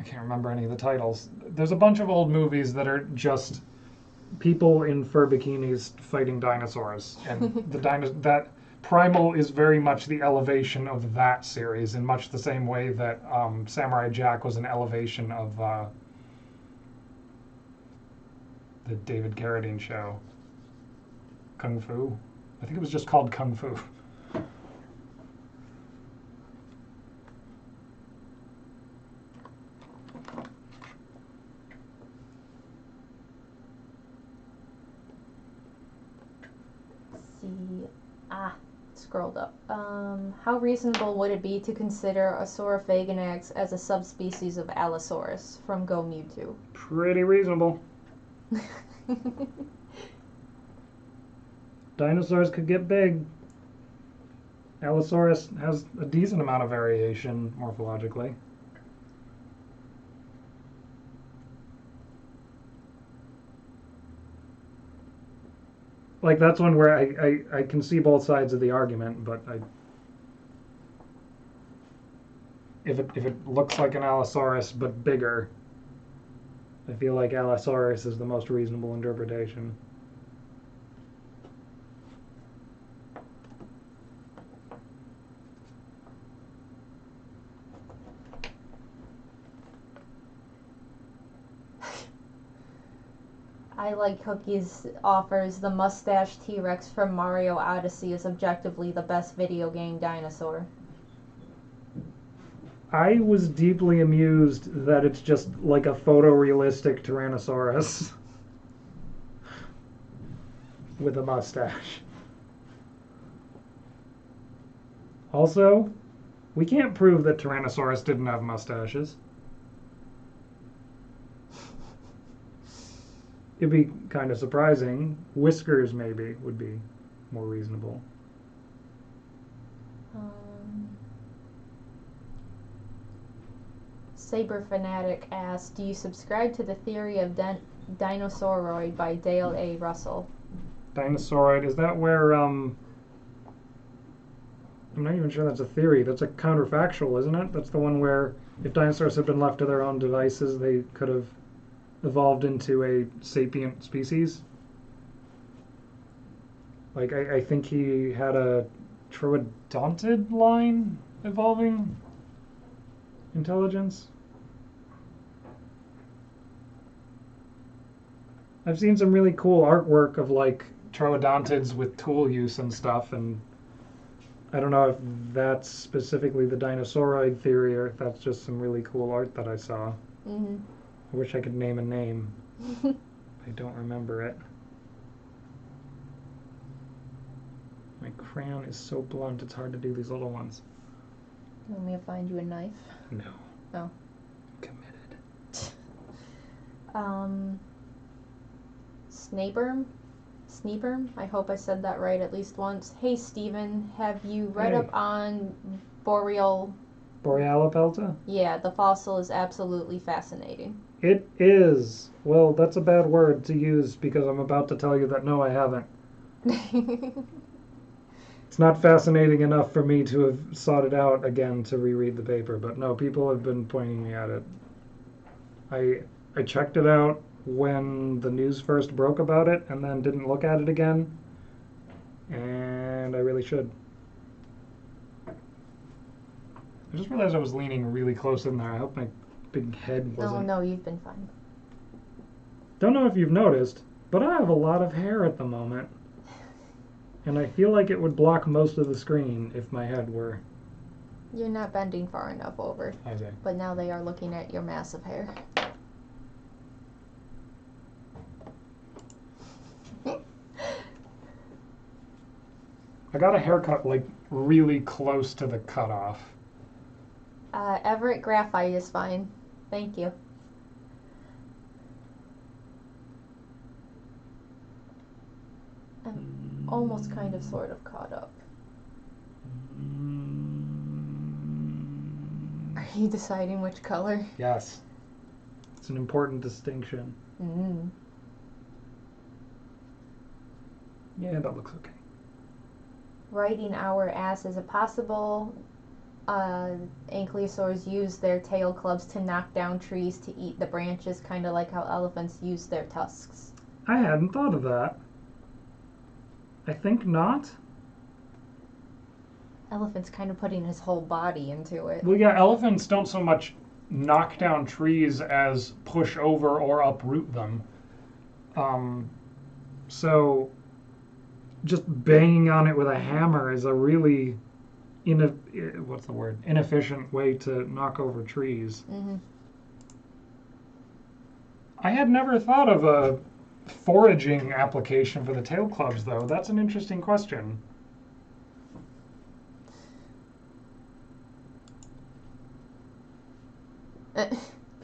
can't remember any of the titles. There's a bunch of old movies that are just people in fur bikinis fighting dinosaurs, and that Primal is very much the elevation of that series, in much the same way that Samurai Jack was an elevation of the David Carradine show, Kung Fu. I think it was just called Kung Fu. Scrolled up. How reasonable would it be to consider a Saurophaganax as a subspecies of Allosaurus from Go Mewtwo? Pretty reasonable. Dinosaurs could get big. Allosaurus has a decent amount of variation morphologically. Like, that's one where I can see both sides of the argument, but if it looks like an Allosaurus but bigger, I feel like Allosaurus is the most reasonable interpretation. I Like Cookies offers the mustache T-Rex from Mario Odyssey is objectively the best video game dinosaur. I was deeply amused that it's just like a photorealistic Tyrannosaurus with a mustache. Also, we can't prove that Tyrannosaurus didn't have mustaches. It'd be kind of surprising. Whiskers, maybe, would be more reasonable. Saber Fanatic asks, do you subscribe to the theory of Dinosauroid by Dale A. Russell? Dinosauroid, is that where, I'm not even sure that's a theory. That's a counterfactual, isn't it? That's the one where if dinosaurs had been left to their own devices, they could have evolved into a sapient species. Like, I think he had a troodontid line evolving intelligence. I've seen some really cool artwork of, like, troodontids with tool use and stuff, and I don't know if that's specifically the dinosauroid theory or if that's just some really cool art that I saw. Mm-hmm. I wish I could name a name. I don't remember it. My crayon is so blunt, it's hard to do these little ones. You want me to find you a knife? No. Oh. Committed. Sneeberm? I hope I said that right at least once. Hey, Steven, have you read up on Borealopelta? Yeah, the fossil is absolutely fascinating. It is. Well, that's a bad word to use because I'm about to tell you that no, I haven't. It's not fascinating enough for me to have sought it out again to reread the paper, but no, people have been pointing me at it. I checked it out when the news first broke about it and then didn't look at it again. And I really should. I just realized I was leaning really close in there. I hope my big head wasn't... No, you've been fine. Don't know if you've noticed, but I have a lot of hair at the moment. And I feel like it would block most of the screen if my head were... You're not bending far enough over. I see. But now they are looking at your massive hair. I got a haircut like really close to the cutoff. Everett graphite is fine. Thank you. I'm almost kind of sort of caught up. Are you deciding which color? Yes. It's an important distinction. Mm. Yeah, that looks okay. Writing hour asks, is it possible ankylosaurs use their tail clubs to knock down trees to eat the branches, kind of like how elephants use their tusks? I hadn't thought of that. I think not. Elephant's kind of putting his whole body into it. Well, yeah, elephants don't so much knock down trees as push over or uproot them. So just banging on it with a hammer is a really inefficient way to knock over trees. Mm-hmm. I had never thought of a foraging application for the tail clubs, though. That's an interesting question.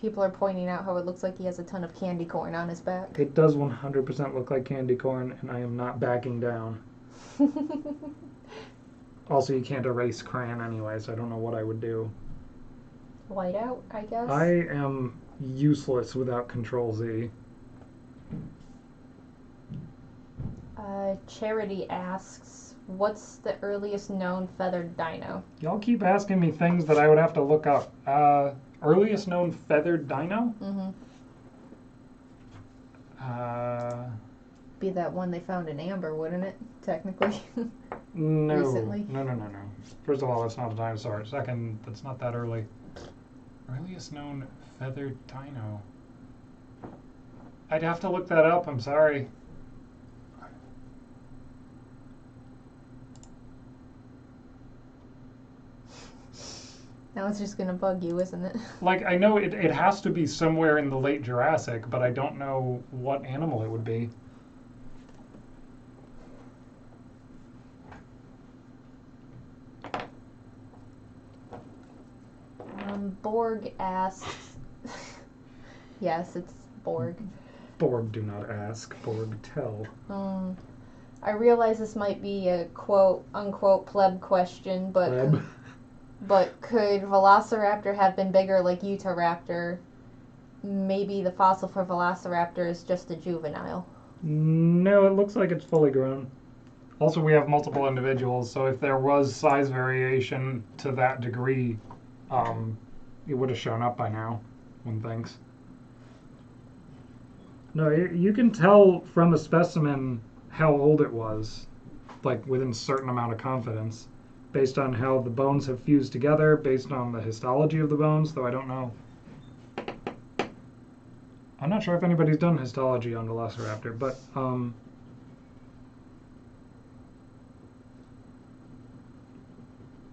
People are pointing out how it looks like he has a ton of candy corn on his back. It does 100% look like candy corn, and I am not backing down. Also, you can't erase crayon anyway, so I don't know what I would do. White out, I guess? I am useless without Control-Z. Charity asks, what's the earliest known feathered dino? Y'all keep asking me things that I would have to look up. Earliest known feathered dino? Mm-hmm. Be that one they found in amber, wouldn't it? Technically. No. Recently. No. First of all, that's not a dinosaur. Second, that's not that early. Earliest known feathered dino. I'd have to look that up. I'm sorry. Now it's just gonna bug you, isn't it? Like, I know it has to be somewhere in the late Jurassic, but I don't know what animal it would be. Borg asks... Yes, it's Borg. Borg do not ask, Borg tell. I realize this might be a quote-unquote pleb question, but... Pleb. But could Velociraptor have been bigger like Utahraptor? Maybe the fossil for Velociraptor is just a juvenile. No, it looks like it's fully grown. Also, we have multiple individuals, so if there was size variation to that degree, it would have shown up by now, one thinks. No, you can tell from a specimen how old it was, like within a certain amount of confidence, based on how the bones have fused together, based on the histology of the bones, though I don't know. I'm not sure if anybody's done histology on Velociraptor, but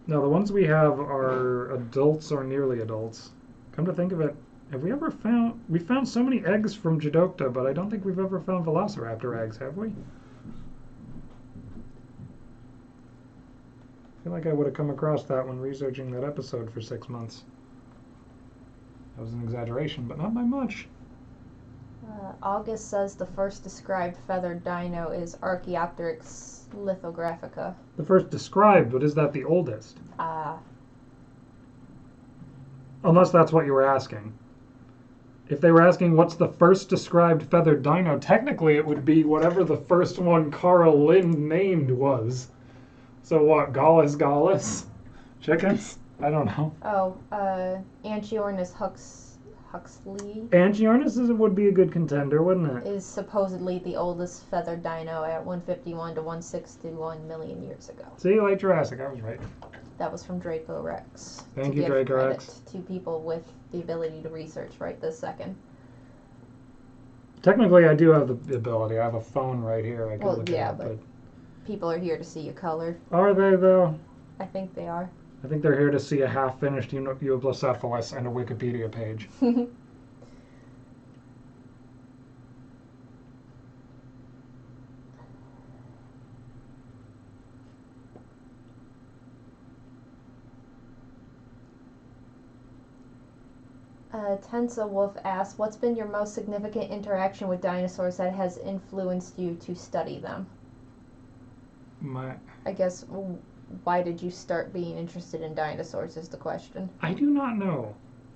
no, the ones we have are adults or nearly adults. Come to think of it, have we ever found... We found so many eggs from Jodocta, but I don't think we've ever found Velociraptor eggs, have we? I feel like I would have come across that when researching that episode for 6 months. That was an exaggeration, but not by much. August says the first described feathered dino is Archaeopteryx lithographica. The first described, but is that the oldest? Unless that's what you were asking. If they were asking what's the first described feathered dino, technically it would be whatever the first one Carl Lind named was. So what, Gallus? Chickens? I don't know. Oh, Anchiornis Huxley Anchiornis would be a good contender, wouldn't it? is supposedly the oldest feathered dino at 151 to 161 million years ago. See, late Jurassic, I was right. That was from Draco Rex. Thank to you, give Draco credit Rex. to people with the ability to research right this second. Technically, I do have the ability. I have a phone right here. I can Well, look yeah, it up, but people are here to see a color. Are they, though? I think they are. I think they're here to see a half-finished Eublocephalus and a Wikipedia page. Tensa Wolf asks, what's been your most significant interaction with dinosaurs that has influenced you to study them? I guess, why did you start being interested in dinosaurs is the question. I do not know.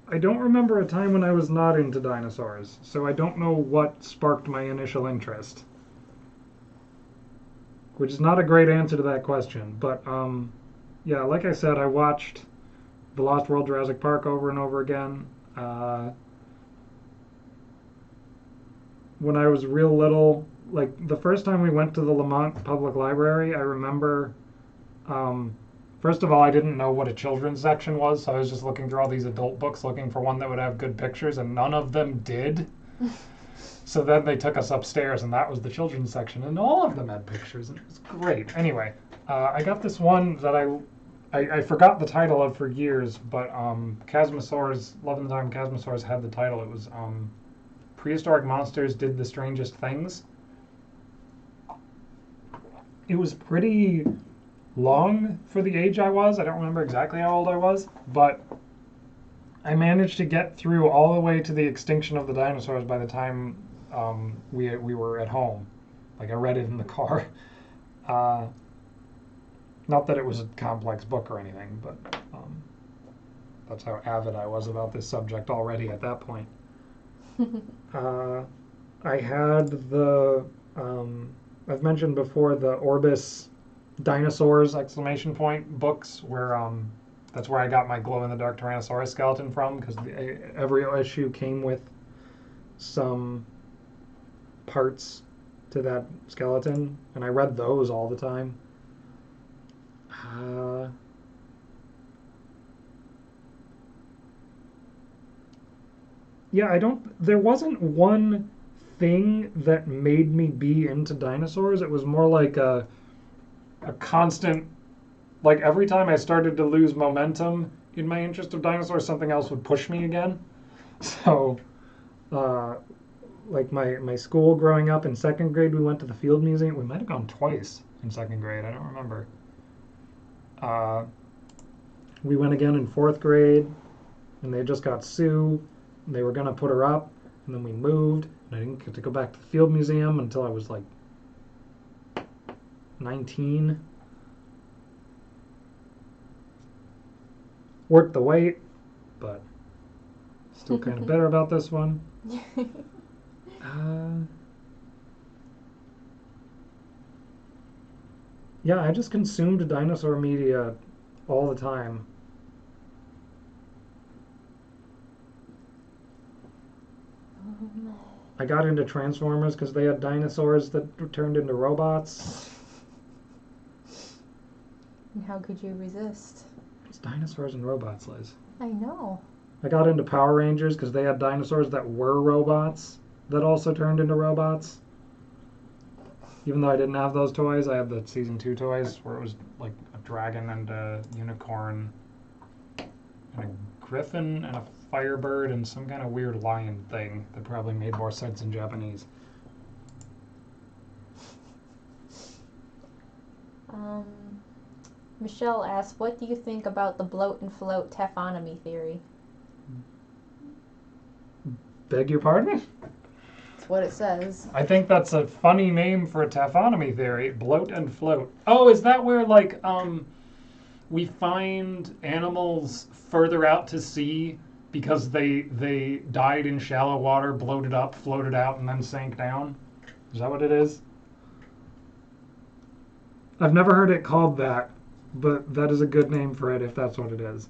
I don't remember a time when I was not into dinosaurs, so I don't know what sparked my initial interest. Which is not a great answer to that question, but yeah, like I said, I watched The Lost World Jurassic Park over and over again. When I was real little, like the first time we went to the Lamont Public Library, I remember, first of all, I didn't know what a children's section was, so I was just looking through all these adult books looking for one that would have good pictures, and none of them did. So then they took us upstairs, and that was the children's section, and all of them had pictures, and it was great. Anyway, I got this one that I forgot the title of for years, but Chasmosaurs, Love in the Time Chasmosaurs had the title. It was Prehistoric Monsters Did the Strangest Things. It was pretty long for the age I was. I don't remember exactly how old I was, but I managed to get through all the way to the extinction of the dinosaurs by the time we were at home. Like I read it in the car. Not that it was a complex book or anything, but that's how avid I was about this subject already at that point. I had the, I've mentioned before, the Orbis Dinosaurs exclamation point books, where that's where I got my glow-in-the-dark Tyrannosaurus skeleton from, because every issue came with some parts to that skeleton, and I read those all the time. Yeah, there wasn't one thing that made me be into dinosaurs. It was more like a constant, like every time I started to lose momentum in my interest of dinosaurs, something else would push me again. So, like my school growing up in second grade, we went to the Field Museum. We might have gone twice in second grade. I don't remember. We went again in fourth grade, and they just got Sue. And they were going to put her up, and then we moved, and I didn't get to go back to the Field Museum until I was like 19. Worked the weight, but still kind of bitter about this one. Yeah, I just consumed dinosaur media all the time. I got into Transformers because they had dinosaurs that turned into robots. And how could you resist? It's dinosaurs and robots, Liz. I know. I got into Power Rangers because they had dinosaurs that were robots that also turned into robots. Even though I didn't have those toys, I had the Season 2 toys where it was like a dragon and a unicorn and a griffin and a firebird and some kind of weird lion thing that probably made more sense in Japanese. Michelle asks, what do you think about the bloat and float taphonomy theory? Beg your pardon? That's what it says. I think that's a funny name for a taphonomy theory. Bloat and float. Oh, is that where like we find animals further out to sea because they died in shallow water, bloated up, floated out, and then sank down? Is that what it is? I've never heard it called that, but that is a good name for it if that's what it is.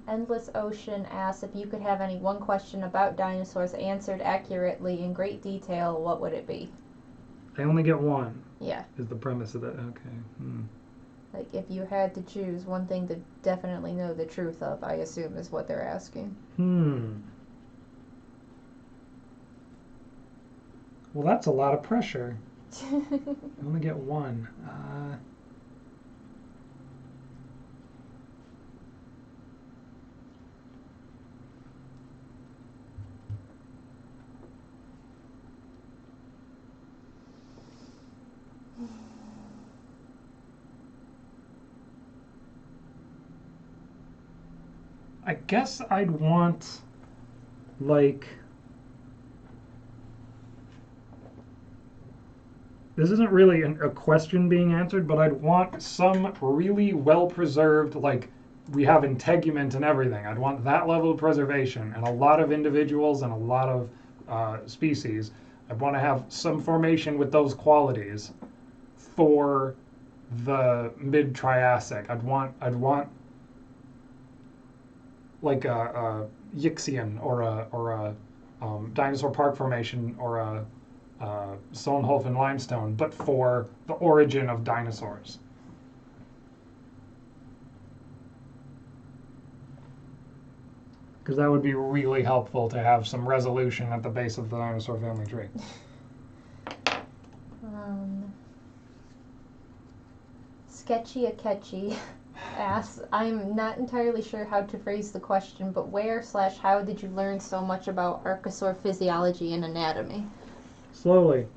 Endless Ocean asks if you could have any one question about dinosaurs answered accurately in great detail, what would it be? I only get one. Yeah. Is the premise of that? Okay. Like, if you had to choose one thing to definitely know the truth of, I assume is what they're asking. Well, that's a lot of pressure. I only get one. I guess I'd want, like, this isn't really a question being answered, but I'd want some really well-preserved, like, we have integument and everything. I'd want that level of preservation and a lot of individuals and a lot of species. I'd want to have some formation with those qualities for the mid-Triassic. I'd want like a Yixian or a dinosaur park formation or a Solnhofen limestone, but for the origin of dinosaurs. Because that would be really helpful to have some resolution at the base of the dinosaur family tree. Sketchy Akechi asks, I'm not entirely sure how to phrase the question, but where/how did you learn so much about archosaur physiology and anatomy? Slowly.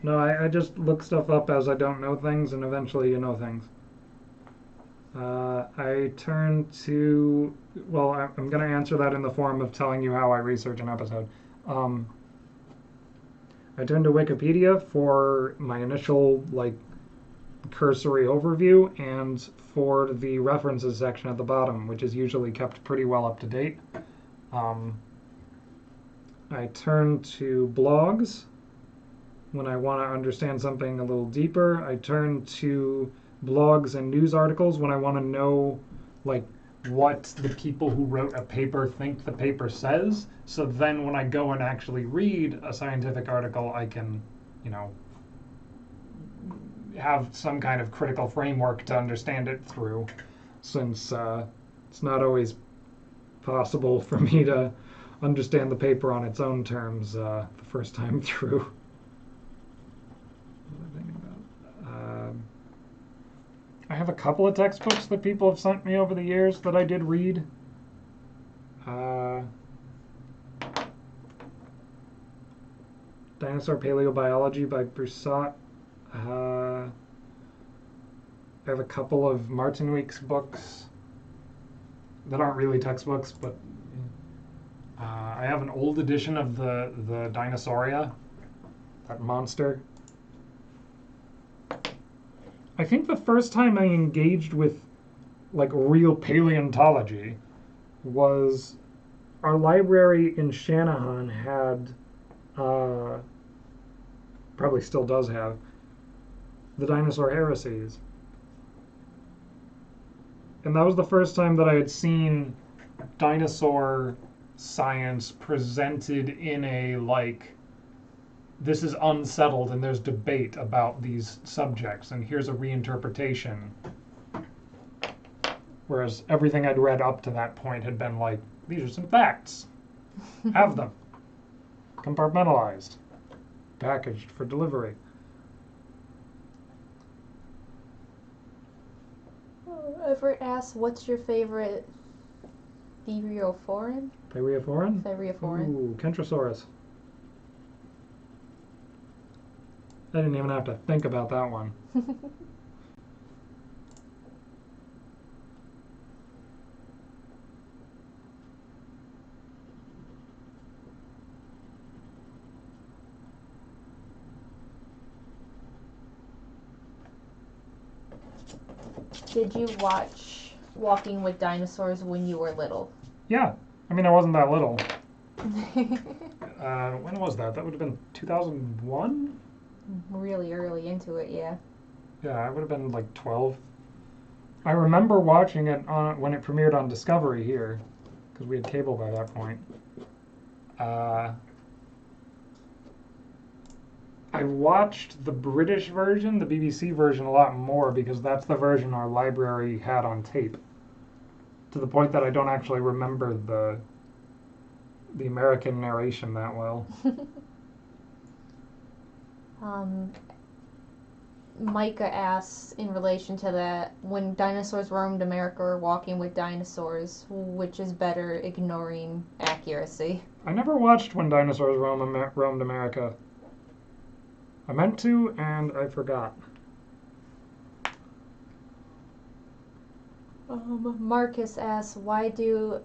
No, I just look stuff up as I don't know things, and eventually you know things. I turn to, well, I'm going to answer that in the form of telling you how I research an episode. I turn to Wikipedia for my initial, like, cursory overview and for the references section at the bottom, which is usually kept pretty well up to date. I turn to blogs when I want to understand something a little deeper. I turn to blogs and news articles when I want to know, like, what the people who wrote a paper think the paper says. So then when I go and actually read a scientific article, I can, you know, have some kind of critical framework to understand it through, since it's not always possible for me to understand the paper on its own terms the first time through. What am I thinking about? I have a couple of textbooks that people have sent me over the years that I did read. Dinosaur Paleobiology by Broussard. I have a couple of Martin Week's books that aren't really textbooks, but I have an old edition of the Dinosauria, that monster. I think the first time I engaged with, like, real paleontology was our library in Shanahan had, probably still does have, the Dinosaur Heresies. And that was the first time that I had seen dinosaur science presented in a, like, this is unsettled and there's debate about these subjects and here's a reinterpretation. Whereas everything I'd read up to that point had been like, these are some facts. Have them. Compartmentalized. Packaged for delivery. Everett asks, what's your favorite therioforan? Therioforan? Therioforan. Ooh, Kentrosaurus. I didn't even have to think about that one. Did you watch Walking with Dinosaurs when you were little? Yeah. I mean, I wasn't that little. When was that? That would have been 2001? Really early into it, yeah. Yeah, I would have been like 12. I remember watching it when it premiered on Discovery here, because we had cable by that point. I watched the British version, the BBC version, a lot more because that's the version our library had on tape. To the point that I don't actually remember the American narration that well. Micah asks in relation to that, when dinosaurs roamed America or walking with dinosaurs, which is better, ignoring accuracy? I never watched When Dinosaurs Roamed America. I meant to, and I forgot. Marcus asks, why do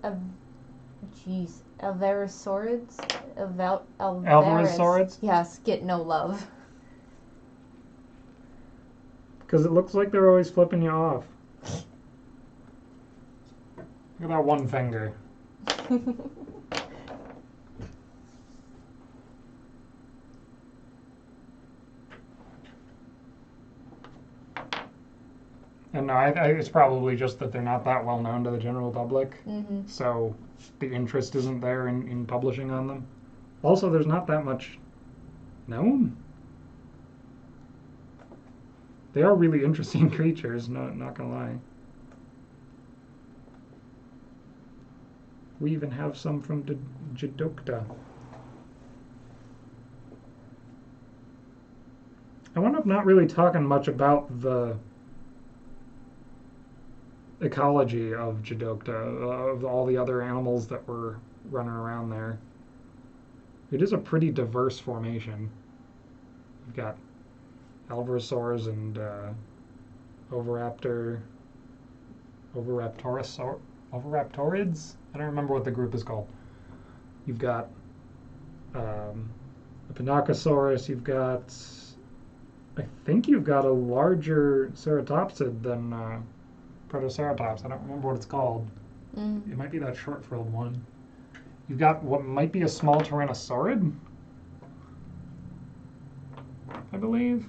Alvarezsaurids? Yes, get no love? Because it looks like they're always flipping you off. Look at that one finger. And no, it's probably just that they're not that well known to the general public. Mm-hmm. So the interest isn't there in publishing on them. Also, there's not that much known. They are really interesting creatures, not gonna lie. We even have some from Jadokta. I wound up not really talking much about the ecology of Jadokta, of all the other animals that were running around there. It is a pretty diverse formation. You've got Alvarezsaurs and Oviraptorids? I don't remember what the group is called. You've got a Pinacosaurus, I think you've got a larger ceratopsid than Protoceratops. I don't remember what it's called. It might be that short-frilled one. You've got what might be a small Tyrannosaurid, I believe.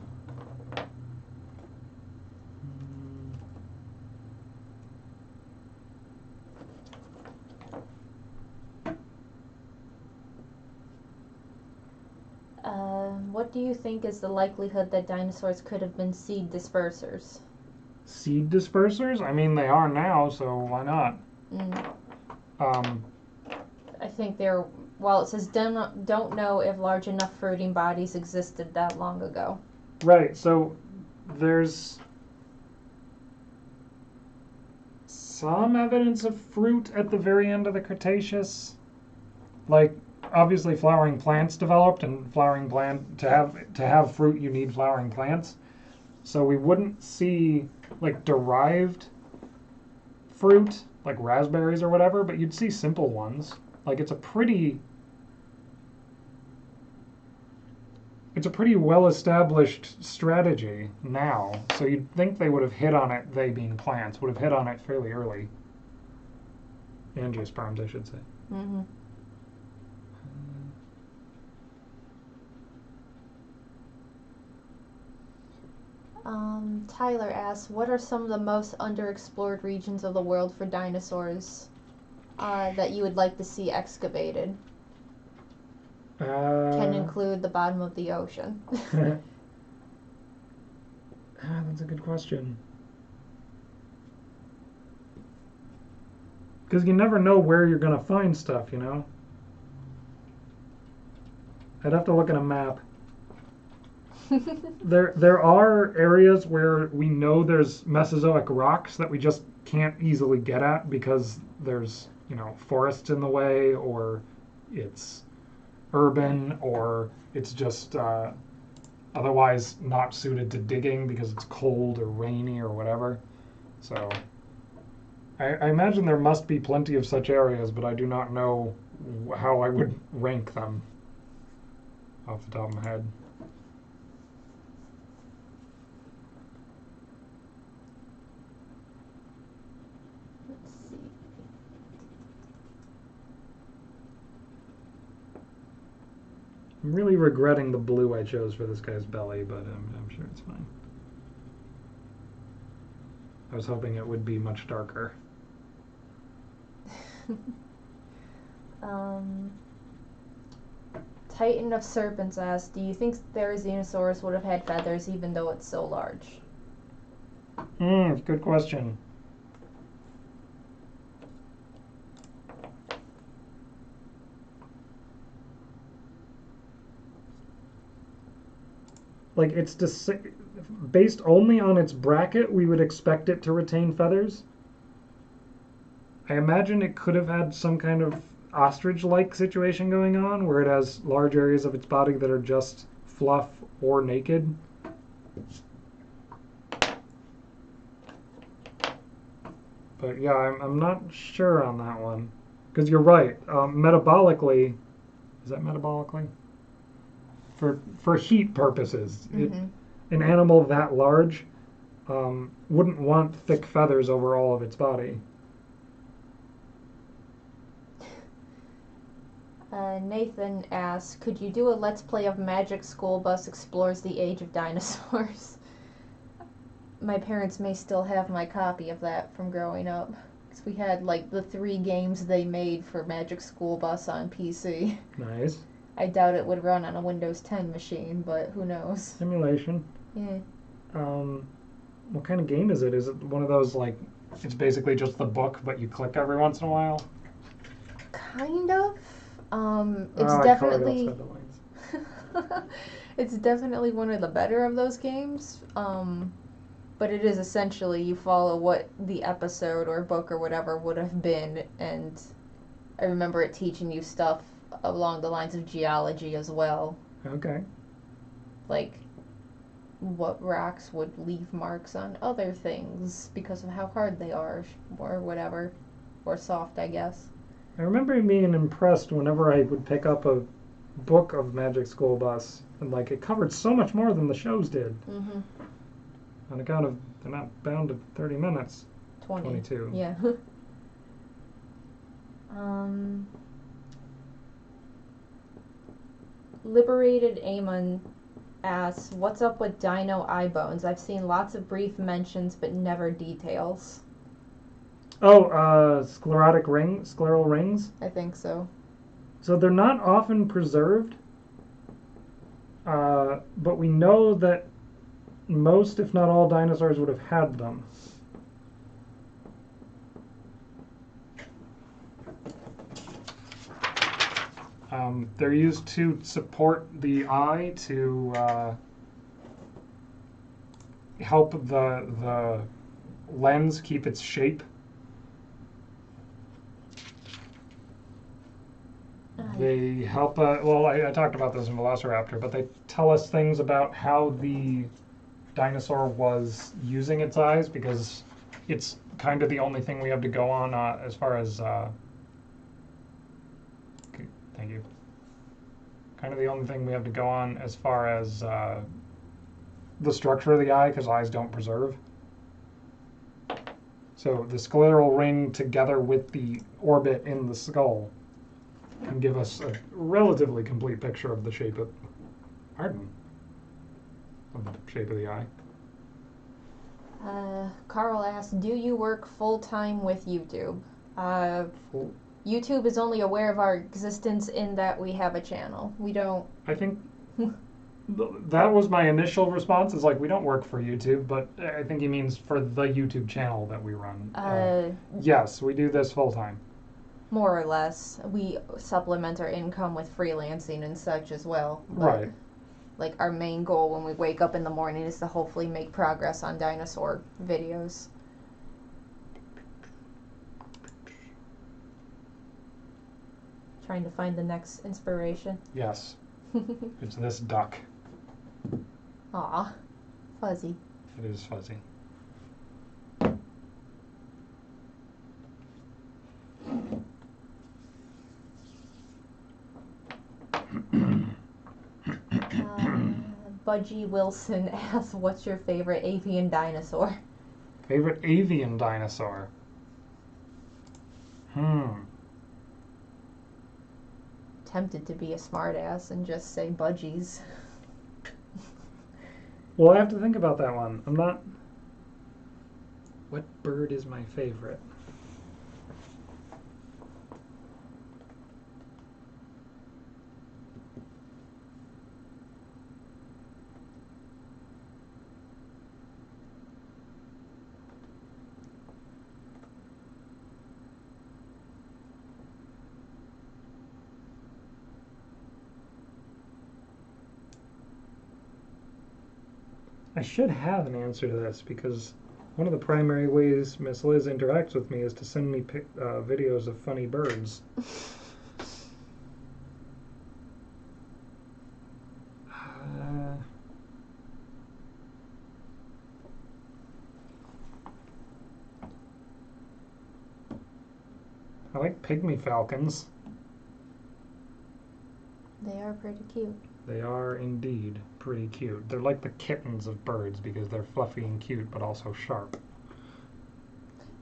What do you think is the likelihood that dinosaurs could have been seed dispersers? Seed dispersers? I mean, they are now, so why not? I think they're, well, it says don't know if large enough fruiting bodies existed that long ago. Right, so there's some evidence of fruit at the very end of the Cretaceous. Like, obviously flowering plants developed, and to have fruit you need flowering plants. So we wouldn't see like derived fruit, like raspberries or whatever, but you'd see simple ones. Like it's a pretty well-established strategy now. So you'd think they would have hit on it, they being plants, would have hit on it fairly early. Angiosperms, I should say. Mm-hmm. Tyler asks, what are some of the most underexplored regions of the world for dinosaurs that you would like to see excavated? Can include the bottom of the ocean. That's a good question. Because you never know where you're going to find stuff, you know? I'd have to look at a map. There are areas where we know there's Mesozoic rocks that we just can't easily get at because there's, forests in the way, or it's urban, or it's just otherwise not suited to digging because it's cold or rainy or whatever. So I imagine there must be plenty of such areas, but I do not know how I would rank them off the top of my head. I'm really regretting the blue I chose for this guy's belly, but I'm sure it's fine. I was hoping it would be much darker. Titan of Serpents asks, do you think Therizinosaurus would have had feathers even though it's so large? Good question. Like, it's based only on its bracket, we would expect it to retain feathers. I imagine it could have had some kind of ostrich-like situation going on, where it has large areas of its body that are just fluff or naked. But yeah, I'm not sure on that one. Because you're right, metabolically, is that metabolically? For heat purposes, an animal that large wouldn't want thick feathers over all of its body. Nathan asks, could you do a Let's Play of Magic School Bus Explores the Age of Dinosaurs? My parents may still have my copy of that from growing up. Because we had, like, the 3 games they made for Magic School Bus on PC. Nice. I doubt it would run on a Windows 10 machine, but who knows? Simulation. Yeah. What kind of game is it? Is it one of those, like, it's basically just the book, but you click every once in a while? Kind of. It's definitely it's definitely one of the better of those games. But it is essentially you follow what the episode or book or whatever would have been, and I remember it teaching you stuff along the lines of geology as well. Okay. Like what rocks would leave marks on other things because of how hard they are or whatever, or soft, I guess. I remember being impressed whenever I would pick up a book of Magic School Bus, and like it covered so much more than the shows did. On account of they're not bound to 30 minutes. 22. Yeah. Liberated Amon asks, what's up with dino eye bones? I've seen lots of brief mentions but never details. Oh, scleral rings? I think so. So they're not often preserved, but we know that most, if not all, dinosaurs would have had them. They're used to support the eye to help the lens keep its shape. They help, well, I talked about this in Velociraptor, but they tell us things about how the dinosaur was using its eyes, because it's kind of the only thing we have to go on as far as, okay, thank you. Kind of the only thing we have to go on as far as the structure of the eye, because eyes don't preserve. So the scleral ring together with the orbit in the skull can give us a relatively complete picture of the shape of, of the shape of the eye. Carl asks, do you work full-time with YouTube? YouTube is only aware of our existence in that we have a channel. We don't... I think that was my initial response, is like, we don't work for YouTube, but I think he means for the YouTube channel that we run. Yes, we do this full-time. More or less. We supplement our income with freelancing and such as well. But, right. Like, our main goal when we wake up in the morning is to hopefully make progress on dinosaur videos. Trying to find the next inspiration. Yes. It's this duck. Aw. Fuzzy. It is fuzzy. Budgie Wilson asks, what's your favorite avian dinosaur? Favorite avian dinosaur? Tempted to be a smartass and just say budgies. Well, I have to think about that one. I'm not... What bird is my favorite? I should have an answer to this because one of the primary ways Miss Liz interacts with me is to send me videos of funny birds. I like pygmy falcons. They are pretty cute. They are indeed pretty cute. They're like the kittens of birds because they're fluffy and cute, but also sharp.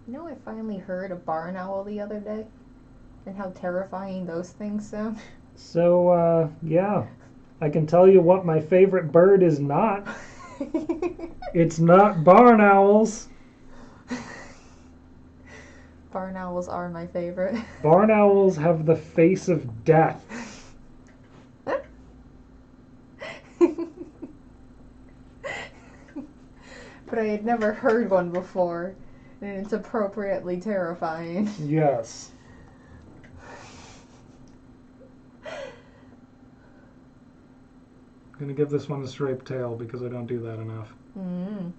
You know, I finally heard a barn owl the other day, and how terrifying those things sound. So, yeah, I can tell you what my favorite bird is not. It's not barn owls. Barn owls are my favorite. Barn owls have the face of death. But I had never heard one before, and it's appropriately terrifying. Yes. I'm gonna give this one a striped tail because I don't do that enough. Mm.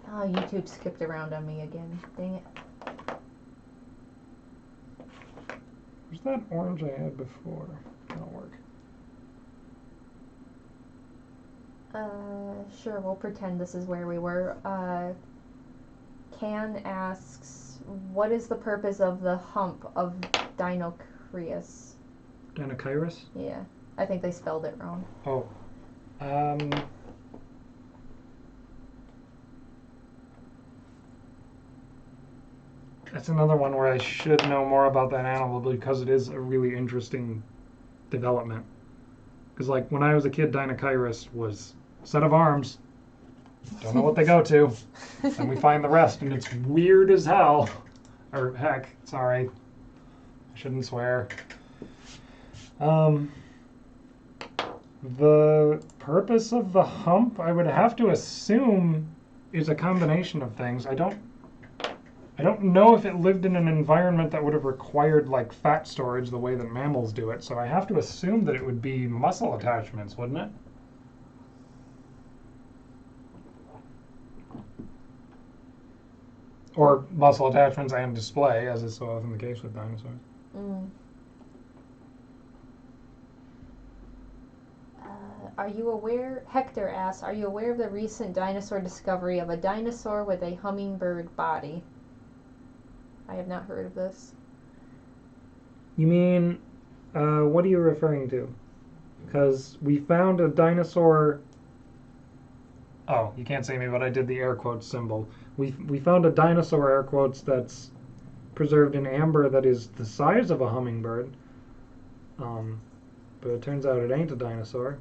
Oh, YouTube skipped around on me again. Dang it. Where's that orange I had before? That'll work. Sure, we'll pretend this is where we were. Can asks, what is the purpose of the hump of Dinocrius? Dinocyrus? Yeah, I think they spelled it wrong. Oh. That's another one where I should know more about that animal because it is a really interesting development. Because, like, when I was a kid, Dinocyrus was a set of arms. Don't know what they go to. And we find the rest, and it's weird as hell. Or, heck, sorry. I shouldn't swear. The purpose of the hump, I would have to assume, is a combination of things. I don't know if it lived in an environment that would have required like fat storage the way that mammals do it, so I have to assume that it would be muscle attachments, wouldn't it? Or muscle attachments and display, as is so often the case with dinosaurs. Mm. Are you aware, Hector asks, are you aware of the recent dinosaur discovery of a dinosaur with a hummingbird body? I have not heard of this. You mean, what are you referring to? Because we found a dinosaur... Oh, you can't see me, but I did the air quotes symbol. We found a dinosaur, air quotes, that's preserved in amber that is the size of a hummingbird. But it turns out it ain't a dinosaur.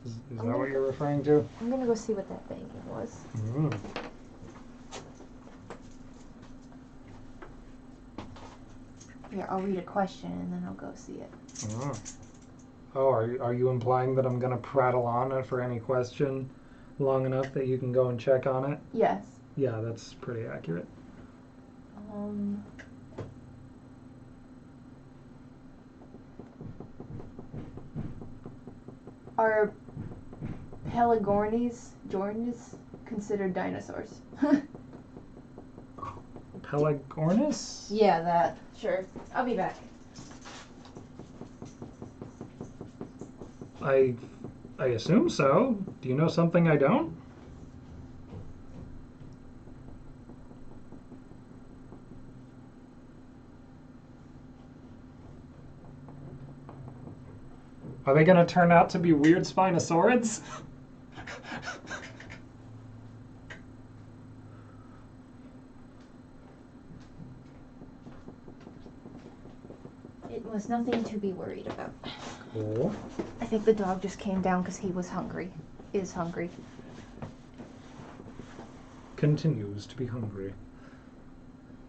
Is that what you're referring to? I'm gonna go see what that banking was. Mm. Yeah, I'll read a question and then I'll go see it. Oh, are you implying that I'm going to prattle on for any question long enough that you can go and check on it? Yes. Yeah, that's pretty accurate. Are Pelagornis considered dinosaurs? Pelagornis? Yeah, that. Sure. I'll be back. I assume so. Do you know something I don't? Are they going to turn out to be weird Spinosaurids? It was nothing to be worried about. Cool. I think the dog just came down because he was hungry. Is hungry. Continues to be hungry.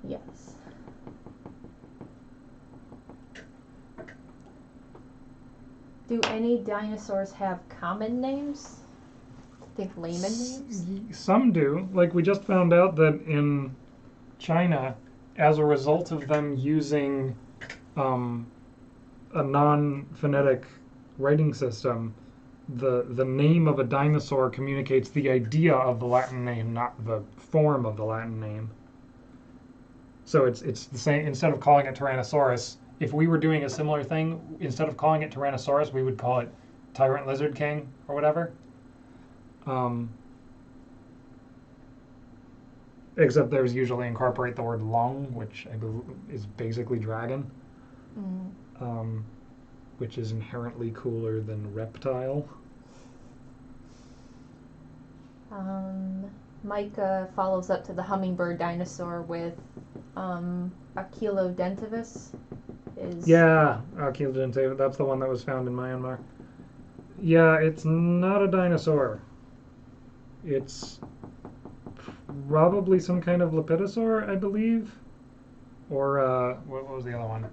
Yes. Do any dinosaurs have common names? Think layman names? Some do. Like, we just found out that in China, as a result of them using a non-phonetic writing system, the name of a dinosaur communicates the idea of the Latin name, not the form of the Latin name. So it's the same. Instead of calling it Tyrannosaurus, if we were doing a similar thing, instead of calling it Tyrannosaurus, we would call it Tyrant Lizard King or whatever. Except there's usually incorporate the word long, which I believe is basically dragon, which is inherently cooler than reptile. Micah follows up to the hummingbird dinosaur with Achilodentavis. Yeah, Achilodentavis. That's the one that was found in Myanmar. Yeah, it's not a dinosaur. It's probably some kind of Lepidosaur, I believe. Or, what was the other one?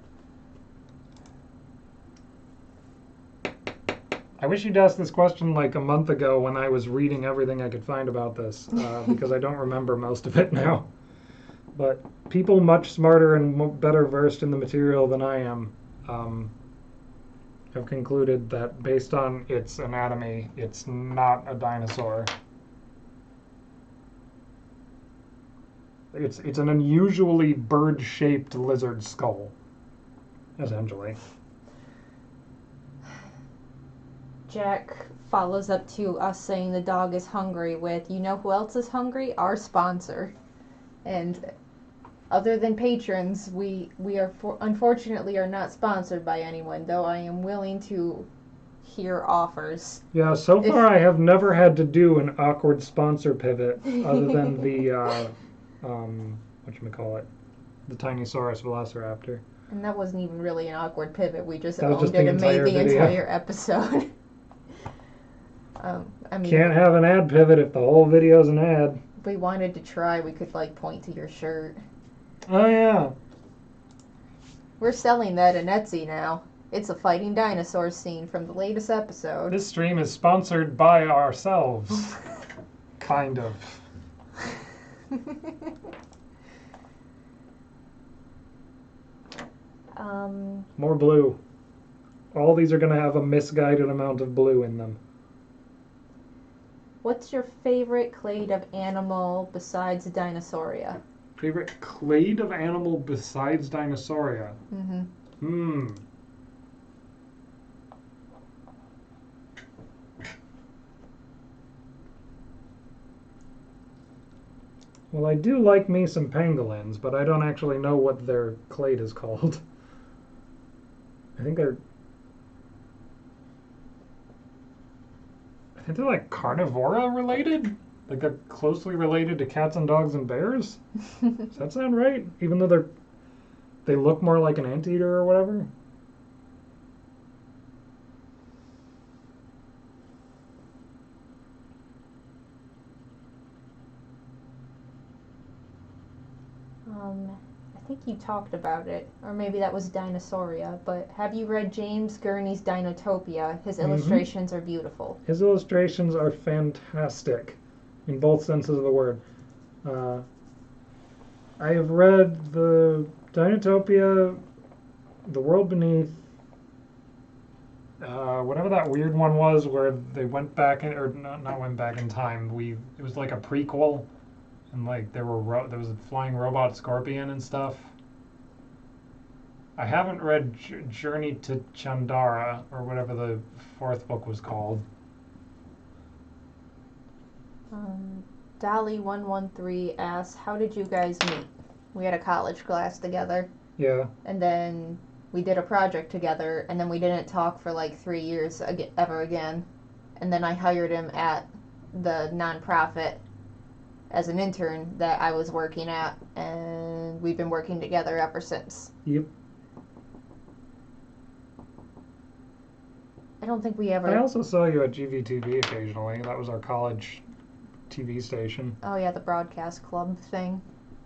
I wish you'd asked this question like a month ago when I was reading everything I could find about this, because I don't remember most of it now. But people much smarter and better versed in the material than I am have concluded that based on its anatomy, it's not a dinosaur. It's an unusually bird-shaped lizard skull, essentially. Jack follows up to us saying the dog is hungry with, you know who else is hungry? Our sponsor. And other than patrons, we are unfortunately are not sponsored by anyone, though I am willing to hear offers. Yeah, so far I have never had to do an awkward sponsor pivot other than the whatchamacallit, the Tinosaurus Velociraptor. And that wasn't even really an awkward pivot. We just That was owned just it the and made entire the video. entire episode. I mean, Can't have an ad pivot if the whole video's an ad. if we wanted to try, we could like point to your shirt. Oh yeah. We're selling that in Etsy now. It's a fighting dinosaurs scene from the latest episode. This stream is sponsored by ourselves. Kind of. More blue. All these are going to have a misguided amount of blue in them. What's your favorite clade of animal besides Dinosauria? Favorite clade of animal besides Dinosauria? Well, I do like me some pangolins, but I don't actually know what their clade is called. I think they're like carnivora related? Like they're closely related to cats and dogs and bears? Does that sound right? Even though they look more like an anteater or whatever? I think you talked about it, or maybe that was Dinosauria, but have you read James Gurney's Dinotopia? His illustrations are beautiful. His illustrations are fantastic, in both senses of the word. I have read the Dinotopia, The World Beneath, whatever that weird one was where they went back in, or not went back in time. It was like a prequel. And like there was a flying robot scorpion and stuff. I haven't read Journey to Chandara or whatever the fourth book was called. Dolly113 asks, how did you guys meet? We had a college class together. Yeah. And then we did a project together, and then we didn't talk for like 3 years ever again. And then I hired him at the nonprofit as an intern that I was working at, and we've been working together ever since. Yep. I don't think we I ever. also saw you at GVTV occasionally. That was our college TV station. Oh yeah, the broadcast club thing.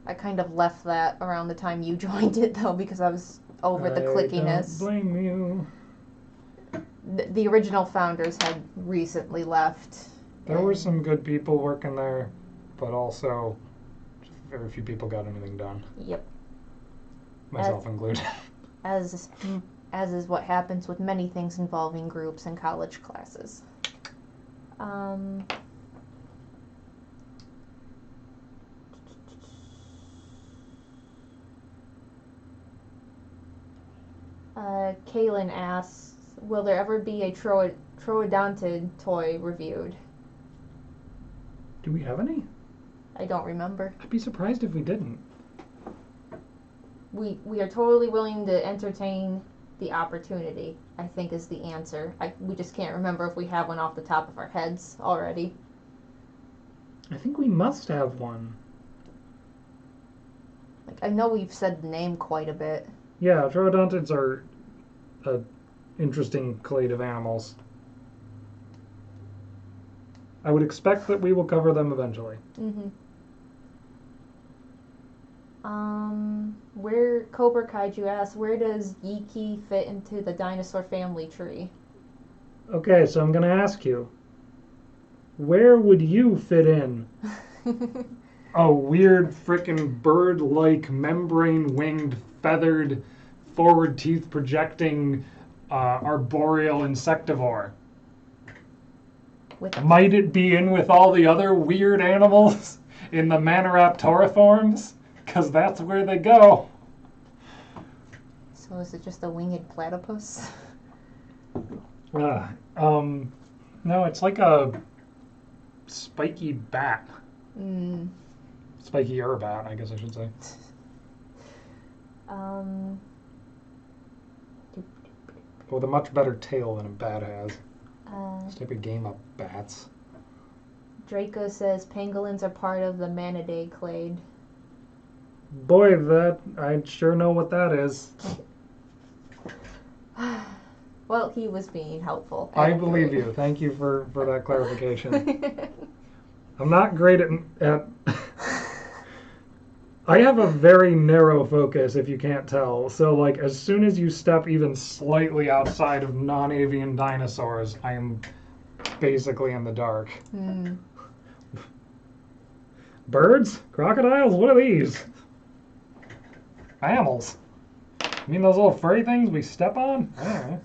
I kind of left that around the time you joined it though because I was over the clickiness. Don't blame you. The original founders had recently left. There were some good people working there, but also very few people got anything done. Yep. Myself included. As is what happens with many things involving groups and college classes. Kaylin asks, will there ever be a troodontid toy reviewed? Do we have any? I don't remember. I'd be surprised if we didn't. We are totally willing to entertain the opportunity, I think is the answer. We just can't remember if we have one off the top of our heads already. I think we must have one. Like, I know we've said the name quite a bit. Yeah, troodontids are interesting clade of animals. I would expect that we will cover them eventually. Where Cobra Kaiju asks, where does Yiki fit into the dinosaur family tree? Okay, so I'm going to ask you, where would you fit in? A weird frickin' bird-like, membrane-winged, feathered, forward teeth projecting arboreal insectivore. Might it be in with all the other weird animals in the Maniraptoriforms? Because that's where they go. So is it just a winged platypus? No, it's like a spiky bat. Spiky bat, I guess I should say. With a much better tail than a bat has. This type of game of bats. Draco says pangolins are part of the Manidae clade. Boy, that I sure know what that is. Well, he was being helpful. I believe you. Thank you for that clarification. I'm not great at I have a very narrow focus, if you can't tell. So, like, as soon as you step even slightly outside of non-avian dinosaurs, I am basically in the dark. Birds? Crocodiles? What are these? Mammals. You mean those little furry things we step on? I don't know.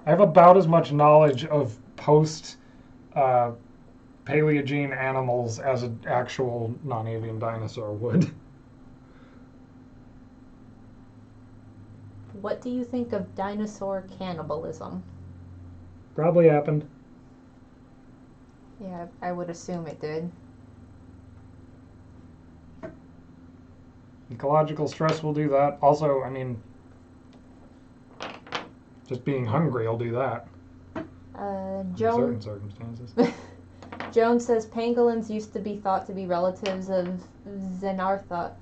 I have about as much knowledge of post-Paleogene animals as an actual non-avian dinosaur would. What do you think of dinosaur cannibalism? Probably happened. Yeah, I would assume it did. Ecological stress will do that. Also, I mean, just being hungry will do that. In certain circumstances. Joan says pangolins used to be thought to be relatives of Xenarthra,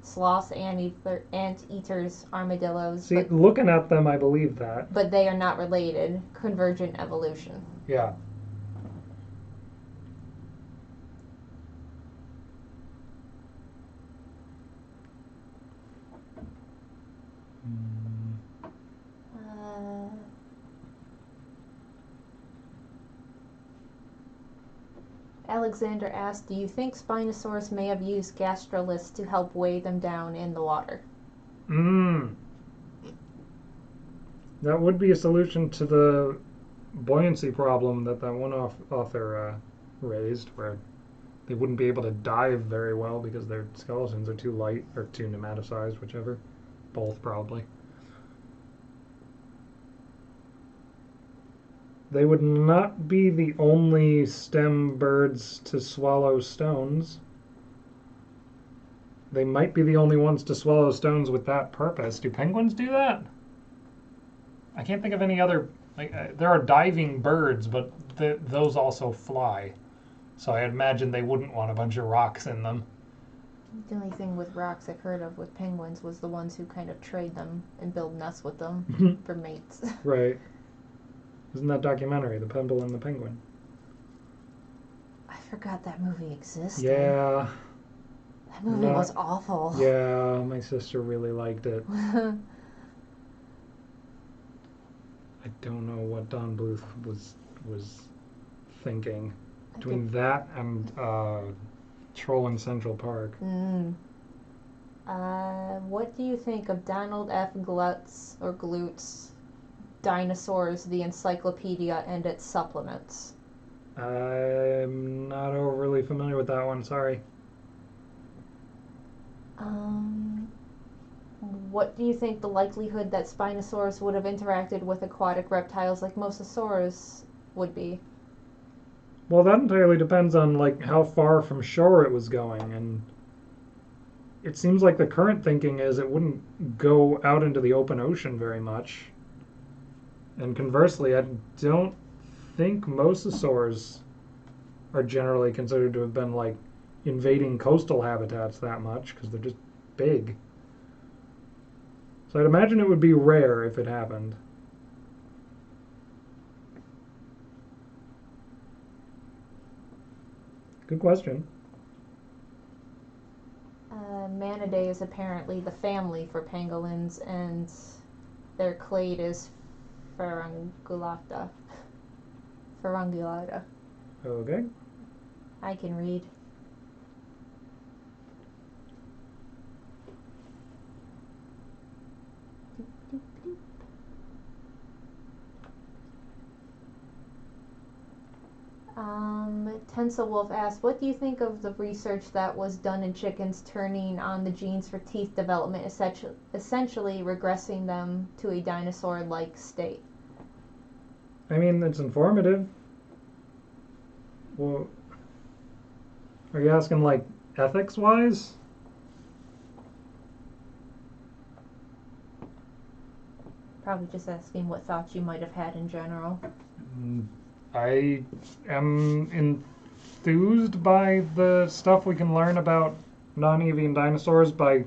sloths, anteaters, armadillos. See, looking at them, I believe that. But they are not related. Convergent evolution. Yeah. Alexander asked, do you think Spinosaurus may have used gastroliths to help weigh them down in the water? That would be a solution to the buoyancy problem that one author raised, where they wouldn't be able to dive very well because their skeletons are too light or too pneumaticized, whichever. Both, probably. They would not be the only stem birds to swallow stones. They might be the only ones to swallow stones with that purpose. Do penguins do that? I can't think of any other... there are diving birds, but those also fly. So I imagine they wouldn't want a bunch of rocks in them. The only thing with rocks I've heard of with penguins was the ones who kind of trade them and build nests with them for mates. Right. Isn't that documentary, The Pebble and the Penguin? I forgot that movie existed. Yeah. That movie was awful. Yeah, my sister really liked it. I don't know what Don Bluth was thinking between that and Troll in Central Park. What do you think of Donald F. Glut's Dinosaurs, the Encyclopedia, and its supplements? I'm not overly familiar with that one, sorry. What do you think the likelihood that Spinosaurus would have interacted with aquatic reptiles like Mosasaurus would be? Well, that entirely depends on like how far from shore it was going, and it seems like the current thinking is it wouldn't go out into the open ocean very much. And conversely, I don't think mosasaurs are generally considered to have been like invading coastal habitats that much because they're just big. So I'd imagine it would be rare if it happened. Good question. Manidae is apparently the family for pangolins, and their clade is Ferungulata. Ferungulata. Okay. I can read. Tensa Wolf asked, what do you think of the research that was done in chickens turning on the genes for teeth development, essentially regressing them to a dinosaur-like state? I mean, it's informative. Well, are you asking like ethics-wise? Probably just asking what thoughts you might have had in general. I am enthused by the stuff we can learn about non-avian dinosaurs by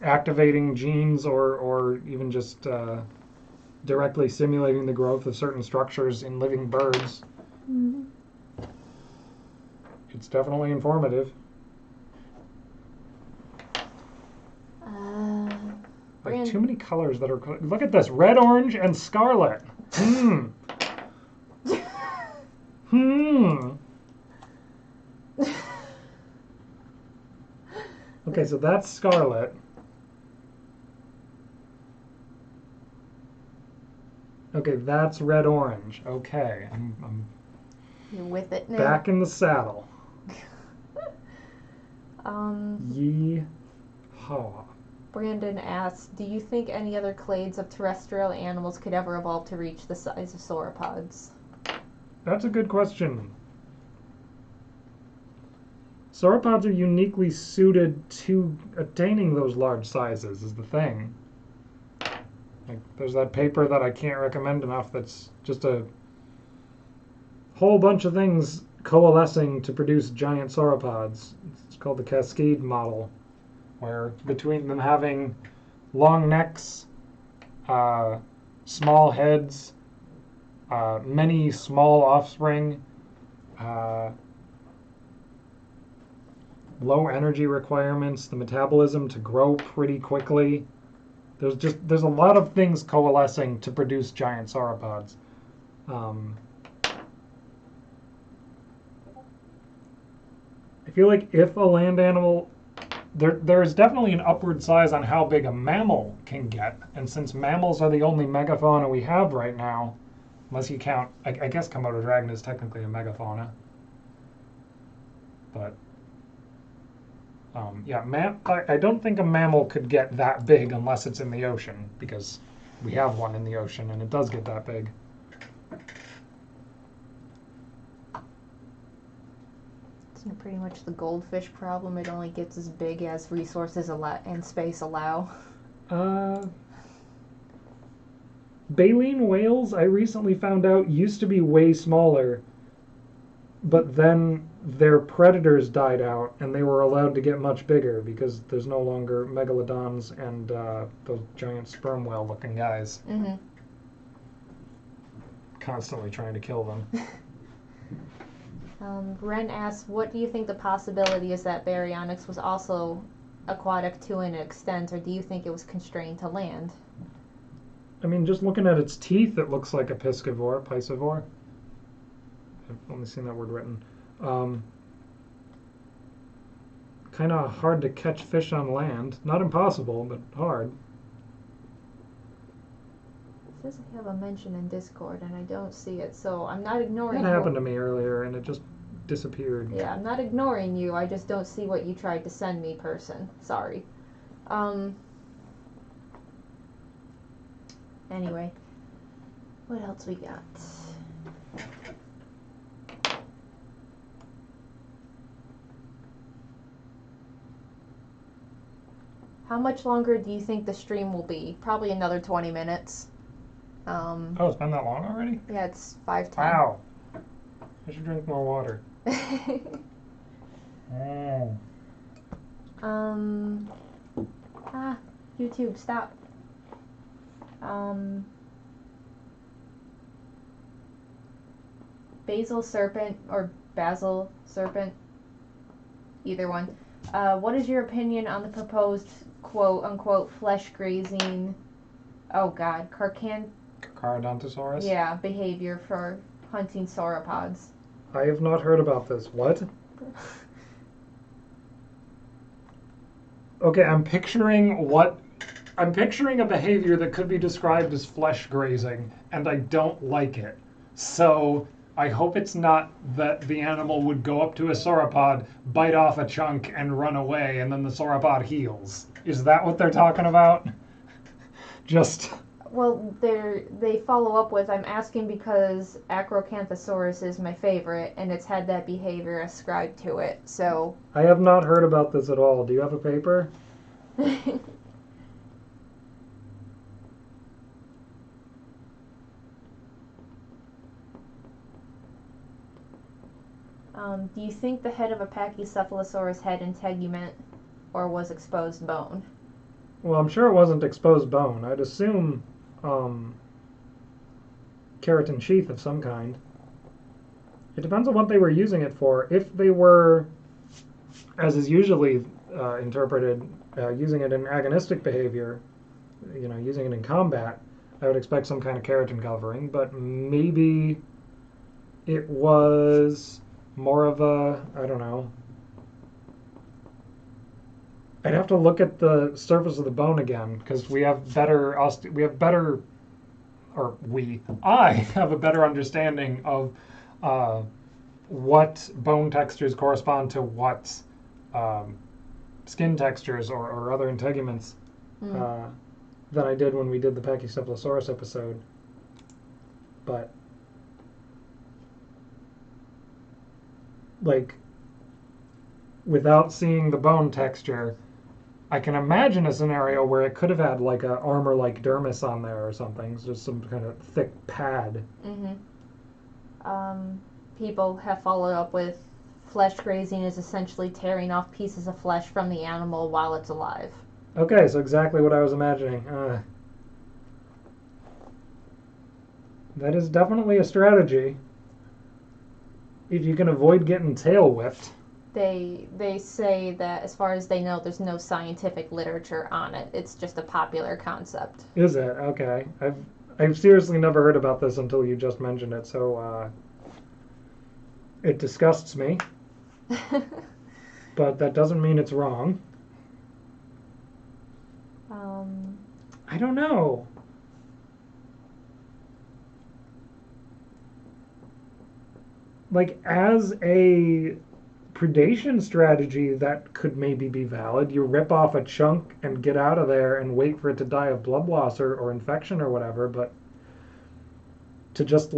activating genes or even just directly simulating the growth of certain structures in living birds. Mm-hmm. It's definitely informative. Like too many colors that are... Look at this. Red, orange, and scarlet. Okay, so that's scarlet. Okay, that's red, orange. Okay, I'm You're with it now. Back in the saddle. Yee-haw. Brandon asks, do you think any other clades of terrestrial animals could ever evolve to reach the size of sauropods? That's a good question. Sauropods are uniquely suited to attaining those large sizes, is the thing. Like, there's that paper that I can't recommend enough that's just a whole bunch of things coalescing to produce giant sauropods. It's called the Cascade model, where between them having long necks, small heads, many small offspring, low energy requirements, the metabolism to grow pretty quickly. There's a lot of things coalescing to produce giant sauropods. I feel like if a land animal, there is definitely an upward size on how big a mammal can get, and since mammals are the only megafauna we have right now, unless you count, I guess Komodo dragon is technically a megafauna, but yeah, I don't think a mammal could get that big unless it's in the ocean, because we have one in the ocean and it does get that big. Isn't it pretty much the goldfish problem? It only gets as big as resources and space allow. Baleen whales, I recently found out, used to be way smaller, but then their predators died out and they were allowed to get much bigger because there's no longer megalodons and those giant sperm whale looking guys. Mm-hmm. constantly trying to kill them. Ren asks, what do you think the possibility is that Baryonyx was also aquatic to an extent, or do you think it was constrained to land? I mean, just looking at its teeth, it looks like a piscivore. I've only seen that word written. Kind of hard to catch fish on land. Not impossible, but hard. It says I have a mention in Discord, and I don't see it, so I'm not ignoring It you. happened to me earlier, and it just disappeared. Yeah, I'm not ignoring you. I just don't see what you tried to send me, person. Sorry. Anyway, what else we got? How much longer do you think the stream will be? Probably another 20 minutes. Oh, it's been that long already? Yeah, it's 5:10. Wow. I should drink more water. Oh. YouTube, stop. Basil serpent or basil serpent, either one. What is your opinion on the proposed quote unquote flesh grazing? Oh God, Carnotaurus? Yeah, behavior for hunting sauropods. I have not heard about this. What? Okay, I'm picturing a behavior that could be described as flesh grazing, and I don't like it. So I hope it's not that the animal would go up to a sauropod, bite off a chunk, and run away, and then the sauropod heals. Is that what they're talking about? Just... Well, they follow up with, I'm asking because Acrocanthosaurus is my favorite, and it's had that behavior ascribed to it, so... I have not heard about this at all. Do you have a paper? Do you think the head of a Pachycephalosaurus had integument, or was exposed bone? Well, I'm sure it wasn't exposed bone. I'd assume keratin sheath of some kind. It depends on what they were using it for. If they were, as is usually interpreted, using it in agonistic behavior, using it in combat, I would expect some kind of keratin covering, but maybe it was more of a, I don't know. I'd have to look at the surface of the bone again, because I have a better understanding of what bone textures correspond to what skin textures or other integuments than I did when we did the Pachycephalosaurus episode. But without seeing the bone texture, I can imagine a scenario where it could have had like a armor-like dermis on there or something, just some kind of thick pad. People have followed up with flesh grazing is essentially tearing off pieces of flesh from the animal while it's alive. Okay, so exactly what I was imagining. That is definitely a strategy. If you can avoid getting tail whipped. They say that as far as they know, there's no scientific literature on it. It's just a popular concept. Is it? Okay. I've seriously never heard about this until you just mentioned it, so it disgusts me. But that doesn't mean it's wrong. I don't know. As a predation strategy, that could maybe be valid. You rip off a chunk and get out of there and wait for it to die of blood loss or infection or whatever, but to just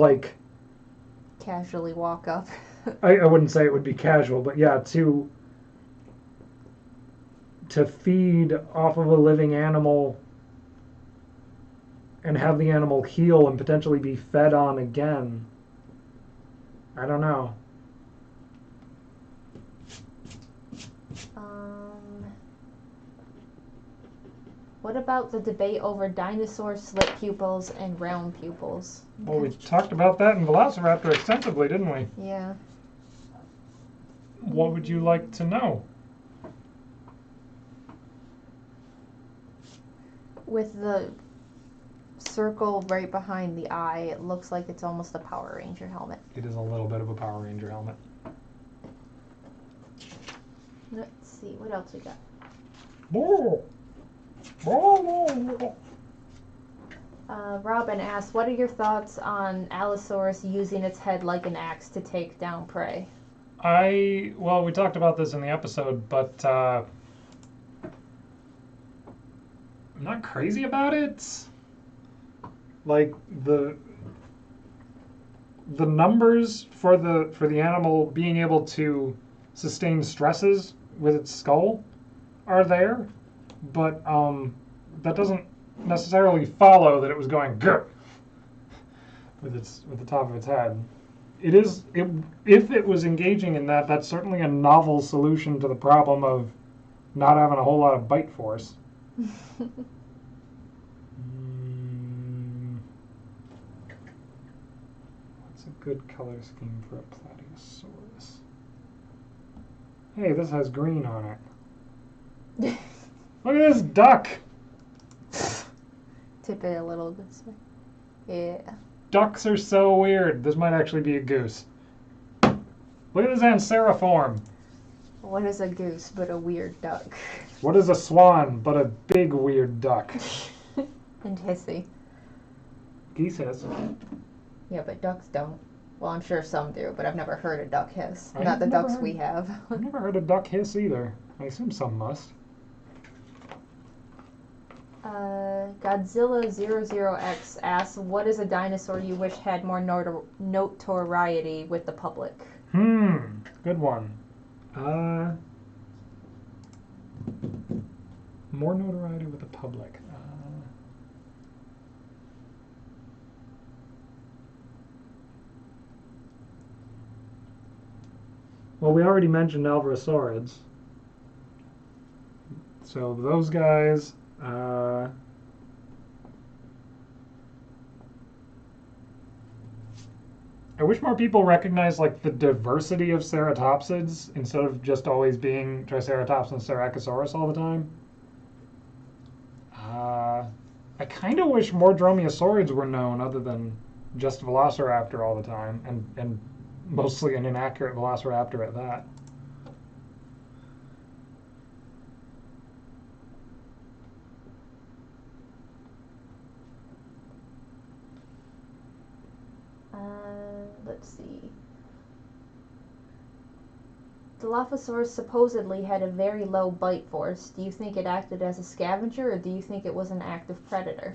casually walk up. I wouldn't say it would be casual, but yeah, to feed off of a living animal and have the animal heal and potentially be fed on again. I don't know. What about the debate over dinosaur slit pupils and round pupils? Well, we talked about that in Velociraptor extensively, didn't we? Yeah. What would you like to know? With the circle right behind the eye, it looks like it's almost a Power Ranger helmet. It is a little bit of a Power Ranger helmet. Let's see, what else we got? Robin asks, what are your thoughts on Allosaurus using its head like an axe to take down prey? Well, we talked about this in the episode, but I'm not crazy about it. Like the numbers for the animal being able to sustain stresses with its skull are there, but that doesn't necessarily follow that it was going grr with the top of its head. If it was engaging in that, that's certainly a novel solution to the problem of not having a whole lot of bite force. What's a good color scheme for a Paleosaurus? Hey, this has green on it. Look at this duck! Tip it a little this way. Yeah. Ducks are so weird. This might actually be a goose. Look at this anseriform. What is a goose but a weird duck? What is a swan but a big weird duck? And hissy. Geese hiss. Yeah, but ducks don't. Well, I'm sure some do, but I've never heard a duck hiss. I've Not the never ducks heard- we have. I've never heard a duck hiss either. I assume some must. Godzilla00X asks, what is a dinosaur you wish had more notoriety with the public? Good one. More notoriety with the public. Well, we already mentioned Alvarezsaurids. So those guys. I wish more people recognize like the diversity of ceratopsids instead of just always being Triceratops and Styracosaurus all the time. I kind of wish more Dromaeosaurids were known other than just Velociraptor all the time, and mostly an inaccurate Velociraptor at that. Let's see. Dilophosaurus supposedly had a very low bite force. Do you think it acted as a scavenger, or do you think it was an active predator?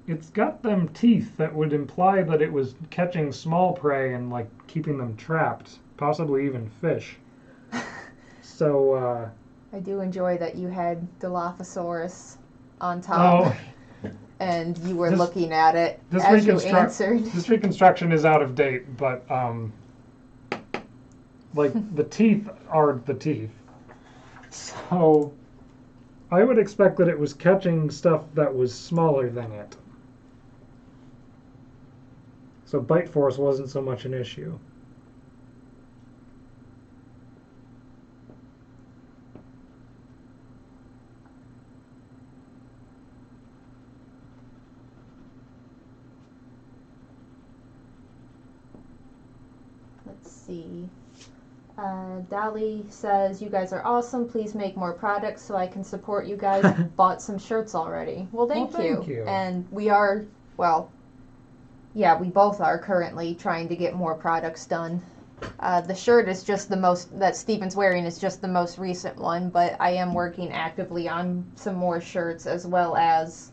It's got them teeth that would imply that it was catching small prey and like keeping them trapped, possibly even fish. So I do enjoy that you had Dilophosaurus on top, and you were looking at it as you answered. This reconstruction is out of date, but like the teeth are the teeth. So I would expect that it was catching stuff that was smaller than it. So bite force wasn't so much an issue. Let's see. Dolly says, you guys are awesome. Please make more products so I can support you guys. Bought some shirts already. Well, thank you. And we are, well, yeah, we both are currently trying to get more products done. The shirt is just the most, that Steven's wearing is just the most recent one, but I am working actively on some more shirts, as well as,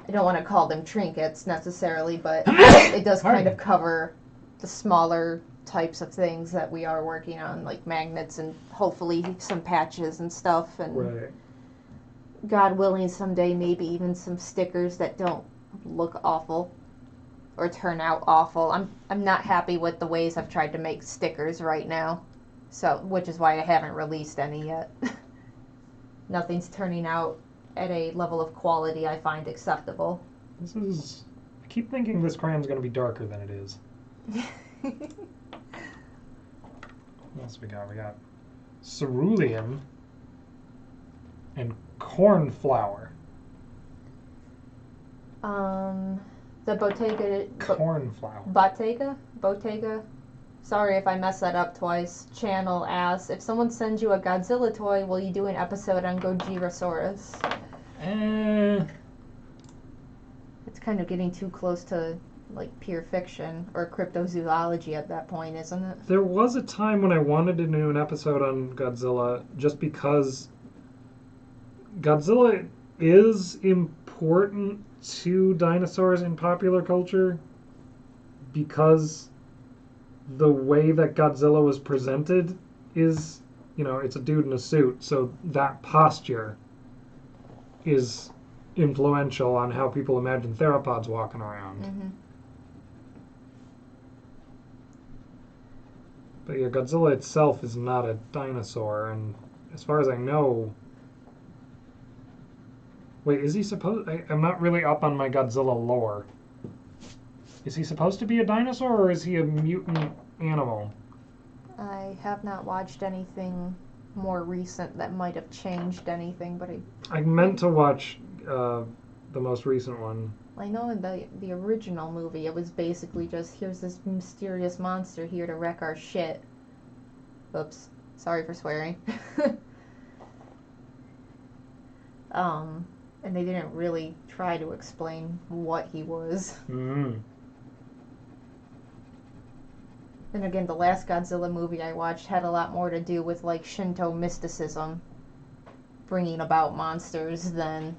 I don't want to call them trinkets necessarily, but it does kind of cover the smaller types of things that we are working on, like magnets and hopefully some patches and stuff, and Right. God willing someday maybe even some stickers that don't look awful or turn out awful. I'm not happy with the ways I've tried to make stickers right now, so which is why I haven't released any yet. Nothing's turning out at a level of quality I find acceptable. This is... I keep thinking this crayon's going to be darker than it is. What else we got? We got cerulean and cornflower. The Cornflower. Bottega? Sorry if I messed that up twice. Channel asks, if someone sends you a Godzilla toy, will you do an episode on Gojirasaurus? It's kind of getting too close to, like, pure fiction or cryptozoology at that point, isn't it? There was a time when I wanted to do an episode on Godzilla just because Godzilla is important to dinosaurs in popular culture because the way that Godzilla was presented is, it's a dude in a suit, so that posture is influential on how people imagine theropods walking around. Mm-hmm. But yeah, Godzilla itself is not a dinosaur, and as far as I know... Wait, is he supposed... I'm not really up on my Godzilla lore. Is he supposed to be a dinosaur, or is he a mutant animal? I have not watched anything more recent that might have changed anything, but I meant to watch the most recent one. I know in the original movie, it was basically just, here's this mysterious monster here to wreck our shit. Oops. Sorry for swearing. And they didn't really try to explain what he was. Mm-hmm. And again, the last Godzilla movie I watched had a lot more to do with, like, Shinto mysticism bringing about monsters than,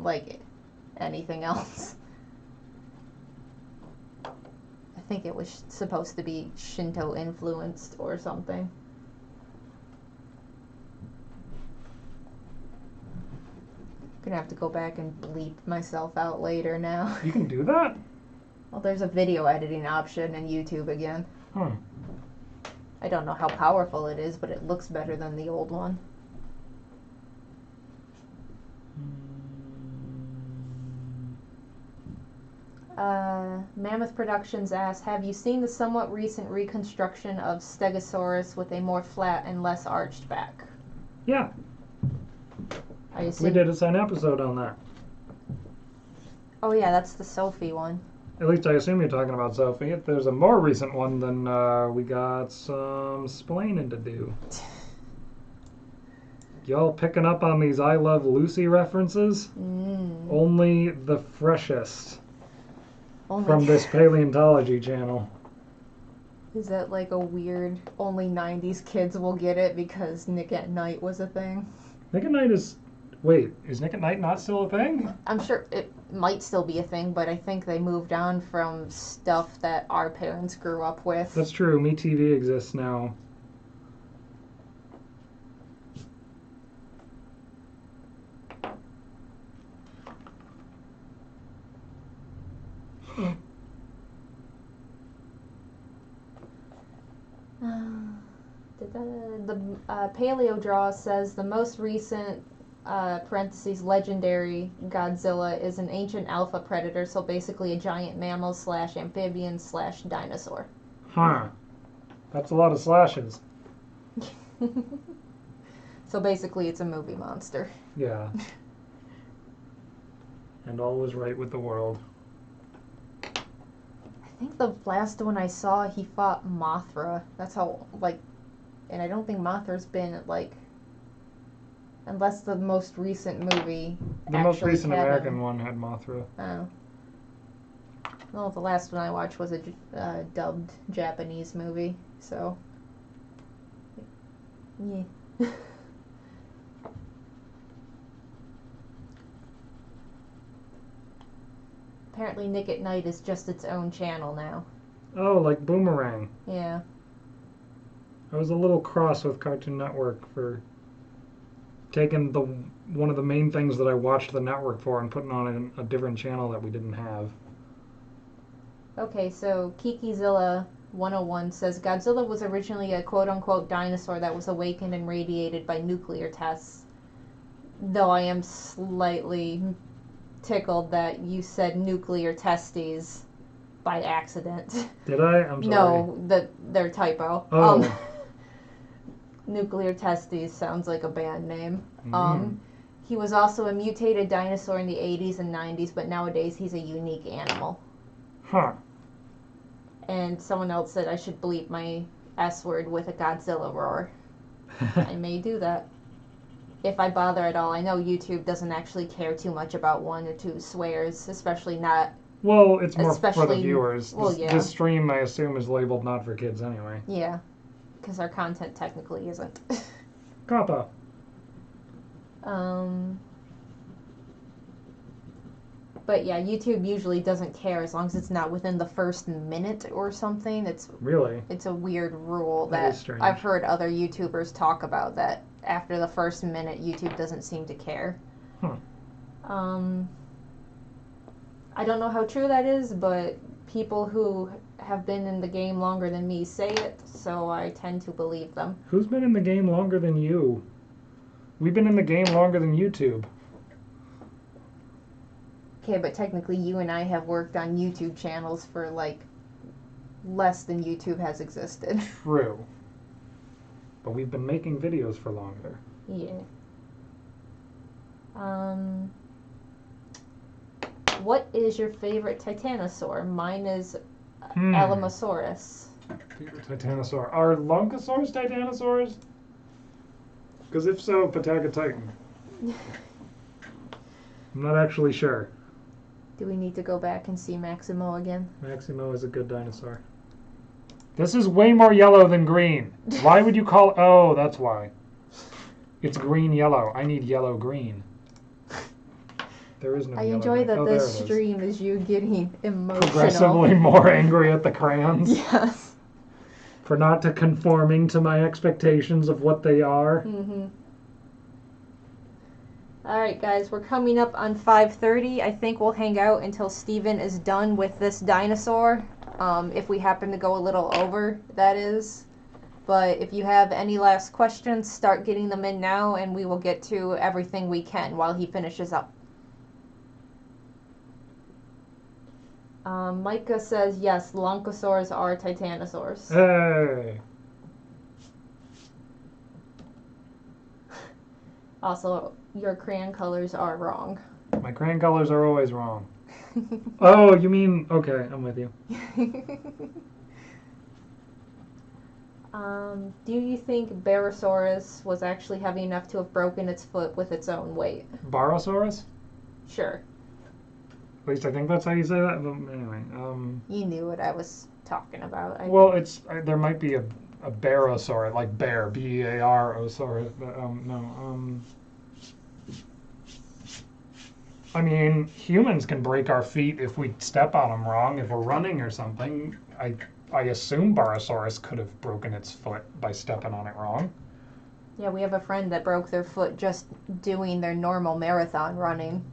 like, anything else. I think it was supposed to be Shinto influenced or something. Gonna have to go back and bleep myself out later now. You can do that? Well, there's a video editing option in YouTube again. Huh. I don't know how powerful it is, but it looks better than the old one. Mammoth Productions asks, have you seen the somewhat recent reconstruction of Stegosaurus with a more flat and less arched back? Yeah. I assume... We did an episode on that. Oh yeah, that's the Sophie one. At least I assume you're talking about Sophie. If there's a more recent one, then we got some splaining to do. Y'all picking up on these I Love Lucy references? Only the freshest from this paleontology channel. Is that like a weird, only 90s kids will get it because Nick at Night was a thing? Nick at Night is... Wait, is Nick at Night not still a thing? I'm sure it might still be a thing, but I think they moved on from stuff that our parents grew up with. That's true. MeTV exists now. The Paleo Draw says the most recent parentheses legendary Godzilla is an ancient alpha predator, so basically a giant mammal / amphibian / dinosaur. Huh. That's a lot of slashes. So basically it's a movie monster. Yeah. And all was right with the world. I think the last one I saw, he fought Mothra. That's how, like, and I don't think Mothra's been, like, unless the most recent movie. The most recent American one had Mothra. Oh. Well, the last one I watched was a dubbed Japanese movie, so. Yeah. Apparently Nick at Night is just its own channel now. Oh, like Boomerang. Yeah. I was a little cross with Cartoon Network for taking one of the main things that I watched the network for and putting on a different channel that we didn't have. Okay, so Kikizilla 101 says Godzilla was originally a quote-unquote dinosaur that was awakened and radiated by nuclear tests. Though I am slightly tickled that you said nuclear testes by accident. Did I? I'm sorry. No, their typo. Oh. Nuclear testes sounds like a band name. Mm. He was also a mutated dinosaur in the 80s and 90s, but nowadays he's a unique animal. Huh. And someone else said I should bleep my S word with a Godzilla roar. I may do that. If I bother at all. I know YouTube doesn't actually care too much about 1 or 2 swears, especially not... Well, it's more for the Especially- viewers. well, This, yeah. this stream, I assume, is labeled not for kids anyway. Yeah, because our content technically isn't. Kappa. But yeah, YouTube usually doesn't care as long as it's not within the first minute or something. Really? It's a weird rule That that is strange. I've heard other YouTubers talk about, that after the first minute, YouTube doesn't seem to care. Huh. I don't know how true that is, but people who have been in the game longer than me say it, so I tend to believe them. Who's been in the game longer than you? We've been in the game longer than YouTube. Okay, but technically you and I have worked on YouTube channels for like less than YouTube has existed. True. But we've been making videos for longer. Yeah. What is your favorite titanosaur? Mine is Alamosaurus. Favorite Titanosaur. Are Longosaurs Titanosaurs? Because if so, Patagotitan. I'm not actually sure. Do we need to go back and see Maximo again? Maximo is a good dinosaur. This is way more yellow than green. Why would you call... Oh, that's why. It's green-yellow. I need yellow-green. There is no I yellow enjoy green. that Oh, there this it is. stream is you getting emotional. Progressively more angry at the crayons Yes. for not to conforming to my expectations of what they are. Mm-hmm. Alright guys, we're coming up on 5:30. I think we'll hang out until Steven is done with this dinosaur. If we happen to go a little over, that is. But if you have any last questions, start getting them in now and we will get to everything we can while he finishes up. Micah says, yes, Longosaurs are titanosaurs. Hey! Also, your crayon colors are wrong. My crayon colors are always wrong. Oh, you mean... Okay, I'm with you. Do you think Barosaurus was actually heavy enough to have broken its foot with its own weight? Barosaurus? Sure. At least I think that's how you say that. But anyway, You knew what I was talking about. well, it's there might be a barosaur, like bear, B-E-A-R-O-saurus. I mean, humans can break our feet if we step on them wrong, if we're running or something. I assume Barosaurus could have broken its foot by stepping on it wrong. Yeah, we have a friend that broke their foot just doing their normal marathon running.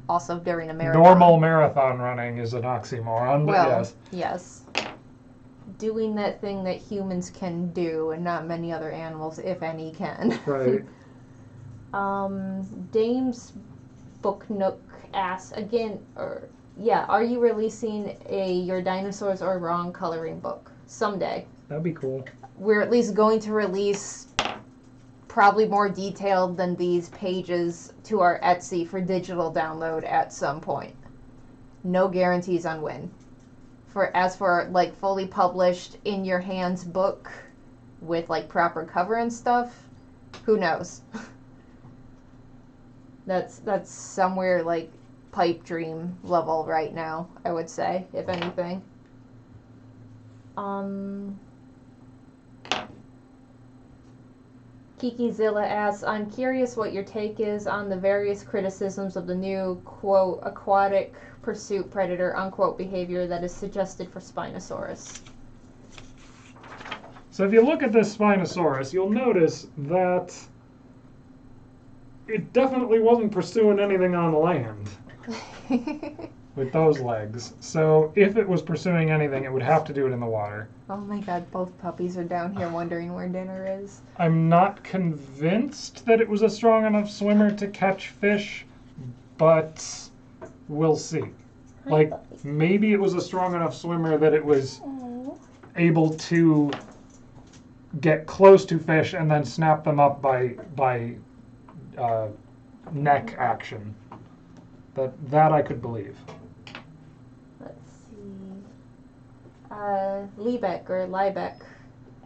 Also during a marathon. Normal marathon running is an oxymoron, but well, yes. Yes. Doing that thing that humans can do and not many other animals, if any, can. Right. Dame's Book Nook asks again, are you releasing a Your Dinosaurs Are Wrong coloring book someday? That'd be cool. We're at least going to release probably more detailed than these pages to our Etsy for digital download at some point. No guarantees on when. As for like fully published in your hands book with like proper cover and stuff, who knows? That's somewhere like pipe dream level right now, I would say, if anything. Kikizilla asks, I'm curious what your take is on the various criticisms of the new, quote, aquatic pursuit predator, unquote, behavior that is suggested for Spinosaurus. So if you look at this Spinosaurus, you'll notice that it definitely wasn't pursuing anything on land. with those legs. So if it was pursuing anything, it would have to do it in the water. Oh my god, both puppies are down here wondering where dinner is. I'm not convinced that it was a strong enough swimmer to catch fish, but we'll see. Like, maybe it was a strong enough swimmer that it was able to get close to fish and then snap them up by neck action. That I could believe. Let's see. Liebeck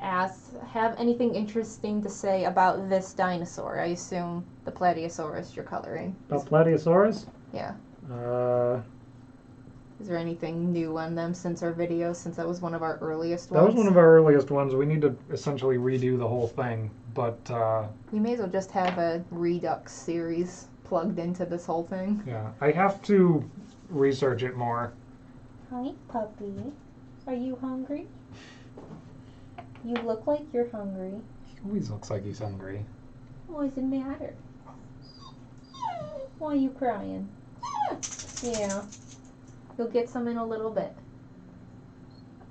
asks, have anything interesting to say about this dinosaur? I assume the Plateosaurus you're coloring. About Plateosaurus? Yeah. Is there anything new on them since our video, since that was one of our earliest ones? That was one of our earliest ones. We need to essentially redo the whole thing, but... we may as well just have a Redux series plugged into this whole thing. Yeah, I have to research it more. Hi, puppy. Are you hungry? You look like you're hungry. He always looks like he's hungry. What does it matter? Why are you crying? Yeah. You'll get some in a little bit.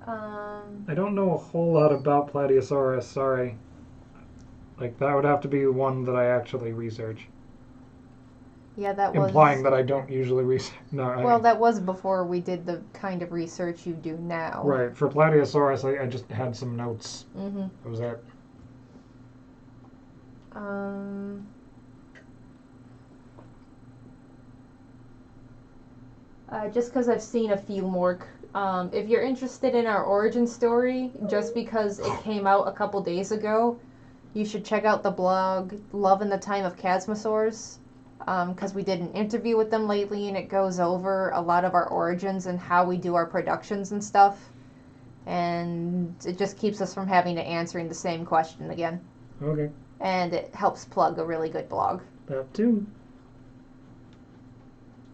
I don't know a whole lot about Plateosaurus, sorry. Like, that would have to be the one that I actually research. Yeah, that was... Implying that I don't usually research. No, well, that was before we did the kind of research you do now. Right. For Plateosaurus, I just had some notes. Mm-hmm. That was it. Just because I've seen a few more... if you're interested in our origin story, just because it came out a couple days ago, you should check out the blog Love in the Time of Chasmosaurs. Because we did an interview with them lately, and it goes over a lot of our origins and how we do our productions and stuff. And it just keeps us from having to answering the same question again. Okay. And it helps plug a really good blog. That too.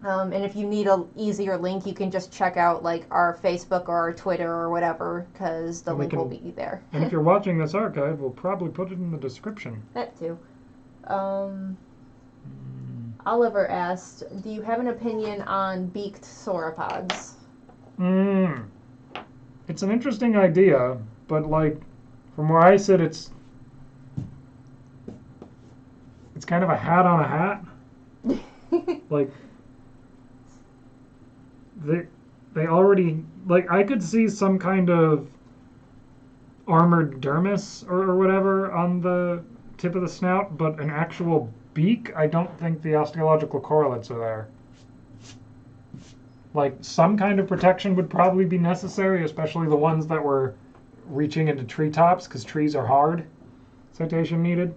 And if you need an easier link, you can just check out like our Facebook or our Twitter or whatever, because the link will be there. And if you're watching this archive, we'll probably put it in the description. That too. Oliver asked, do you have an opinion on beaked sauropods? It's an interesting idea, but like, from where I sit, it's kind of a hat on a hat. Like, they already, like, I could see some kind of armored dermis or whatever on the tip of the snout, but an actual beak, I don't think the osteological correlates are there. Like, some kind of protection would probably be necessary, especially the ones that were reaching into treetops, because trees are hard. Citation needed.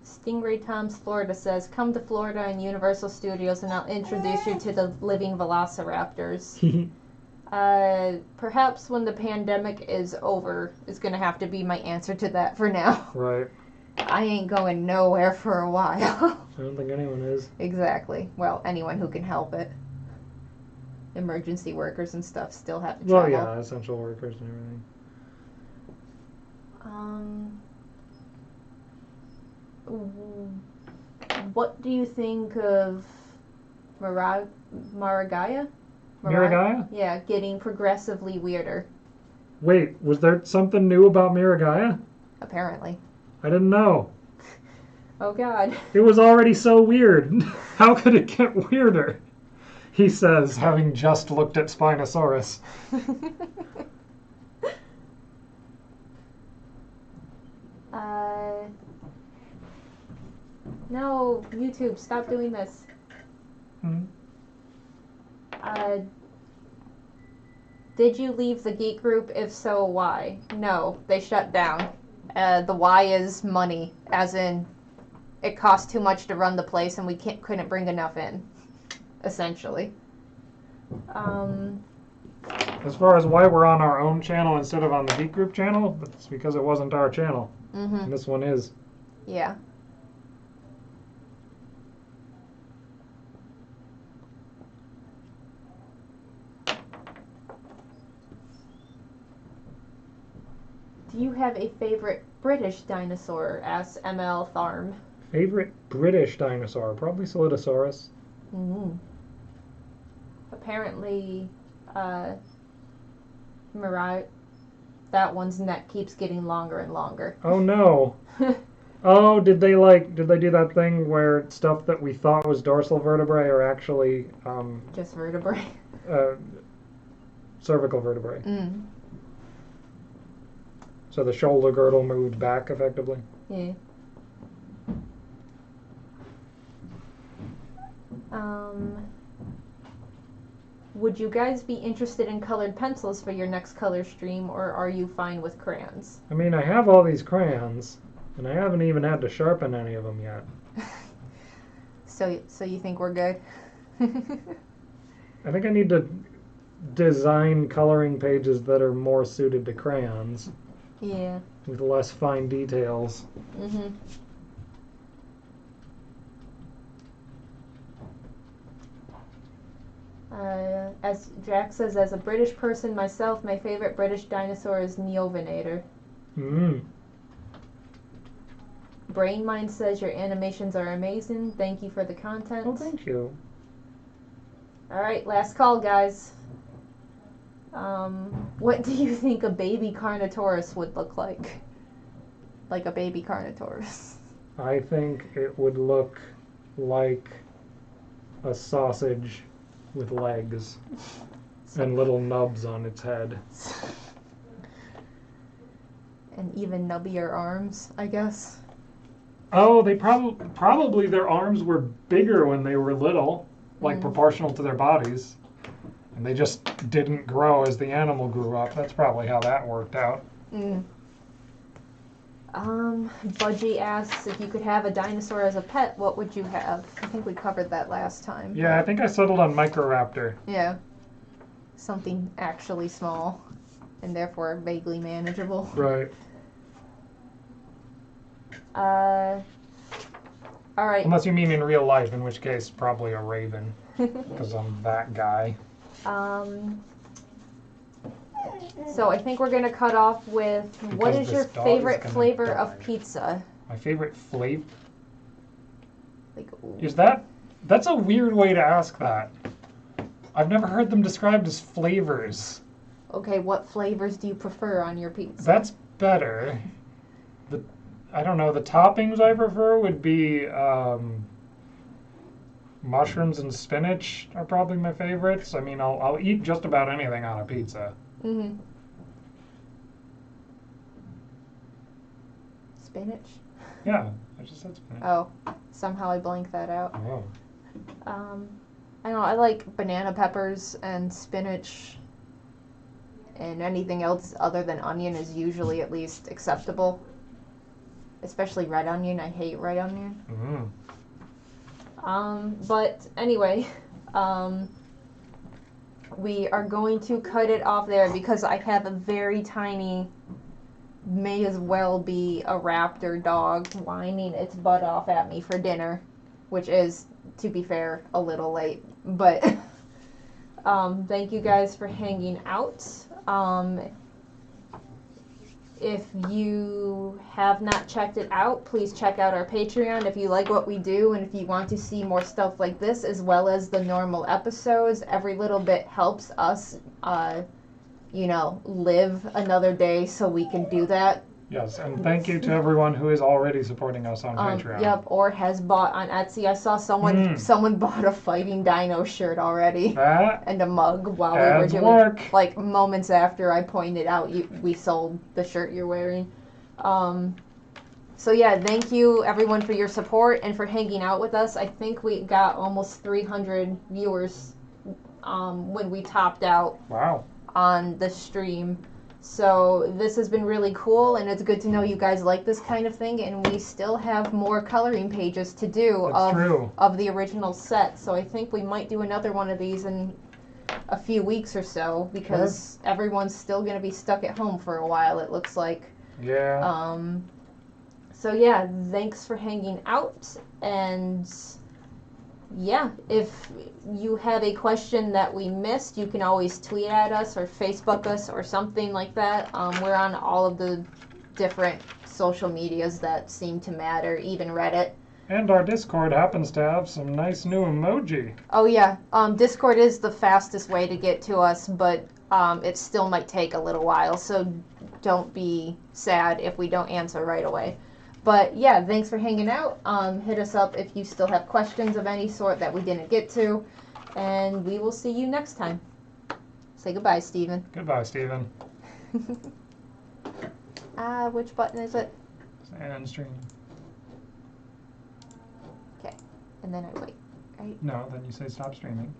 Stingray Tom's Florida says, come to Florida and Universal Studios and I'll introduce you to the living velociraptors. Perhaps when the pandemic is over is going to have to be my answer to that for now. Right. I ain't going nowhere for a while. I don't think anyone is. Exactly. Well, anyone who can help it. Emergency workers and stuff still have to travel. Well, yeah, essential workers and everything. What do you think of Maragaya? Miragaya? Yeah, getting progressively weirder. Wait, was there something new about Miragaya? Apparently. I didn't know. Oh god. It was already so weird. How could it get weirder? He says, having just looked at Spinosaurus. No, YouTube, stop doing this. Did you leave the geek group? If so, why? No, they shut down. The why is money, as in it costs too much to run the place and we couldn't bring enough in, essentially. As far as why we're on our own channel instead of on the geek group channel, that's because it wasn't our channel. And this one is. Yeah. Do you have a favorite British dinosaur? Asks ML Tharm. Favorite British dinosaur? Probably Solidosaurus. Mm-hmm. Apparently, Mariah, that one's neck keeps getting longer and longer. Oh no. Oh, did they do that thing where stuff that we thought was dorsal vertebrae are actually Just vertebrae. Cervical vertebrae? Mm. So the shoulder girdle moved back effectively? Yeah. Would you guys be interested in colored pencils for your next color stream, or are you fine with crayons? I mean, I have all these crayons, and I haven't even had to sharpen any of them yet. So you think we're good? I think I need to design coloring pages that are more suited to crayons. Yeah. With less fine details. Mm-hmm. As Jack says, as a British person myself, my favorite British dinosaur is Neovinator. Brainmind says your animations are amazing. Thank you for the content. Oh, thank you. Alright, last call, guys. What do you think a baby Carnotaurus would look like? Like a baby Carnotaurus. I think it would look like a sausage with legs and little nubs on its head. And even nubbier arms, I guess. Oh, they probably their arms were bigger when they were little, like proportional to their bodies. And they just didn't grow as the animal grew up. That's probably how that worked out. Budgie asks if you could have a dinosaur as a pet, what would you have? I think we covered that last time. Yeah, I think I settled on Microraptor. Yeah. Something actually small and therefore vaguely manageable. Right. Alright. Unless you mean in real life, in which case probably a raven, because I'm that guy. So I think we're going to cut off with, what is your favorite flavor of pizza? My favorite flavor? Like, That's a weird way to ask that. I've never heard them described as flavors. Okay, what flavors do you prefer on your pizza? That's better. I don't know, the toppings I prefer would be mushrooms and spinach are probably my favorites. I mean, I'll eat just about anything on a pizza. Mm-hmm. Spinach? Yeah, I just said spinach. Oh, somehow I blanked that out. Oh. I don't know, I like banana peppers and spinach, and anything else other than onion is usually at least acceptable. Especially red onion. I hate red onion. But anyway, we are going to cut it off there because I have a very tiny, may as well be a raptor dog whining its butt off at me for dinner, which is, to be fair, a little late. But thank you guys for hanging out. If you have not checked it out, please check out our Patreon if you like what we do and if you want to see more stuff like this as well as the normal episodes. Every little bit helps us, live another day so we can do that. Yes, and thank you to everyone who is already supporting us on Patreon. Yep, or has bought on Etsy. I saw someone bought a Fighting Dino shirt already. That and a mug while we were doing work. Like moments after I pointed out we sold the shirt you're wearing. So yeah, thank you everyone for your support and for hanging out with us. I think we got almost 300 viewers when we topped out. Wow. On the stream. So this has been really cool, and it's good to know you guys like this kind of thing, and we still have more coloring pages to do of the original set. So I think we might do another one of these in a few weeks or so, because everyone's still going to be stuck at home for a while, it looks like. Yeah. So yeah, thanks for hanging out, and yeah, if you have a question that we missed, you can always tweet at us or Facebook us or something like that. We're on all of the different social medias that seem to matter, even Reddit. And our Discord happens to have some nice new emoji. Oh yeah, Discord is the fastest way to get to us, but it still might take a little while, so don't be sad if we don't answer right away. But yeah, thanks for hanging out. Hit us up if you still have questions of any sort that we didn't get to, and we will see you next time. Say goodbye, Steven. Goodbye, Steven. Which button is it? And stream. Okay, and then I wait, right? No, then you say stop streaming.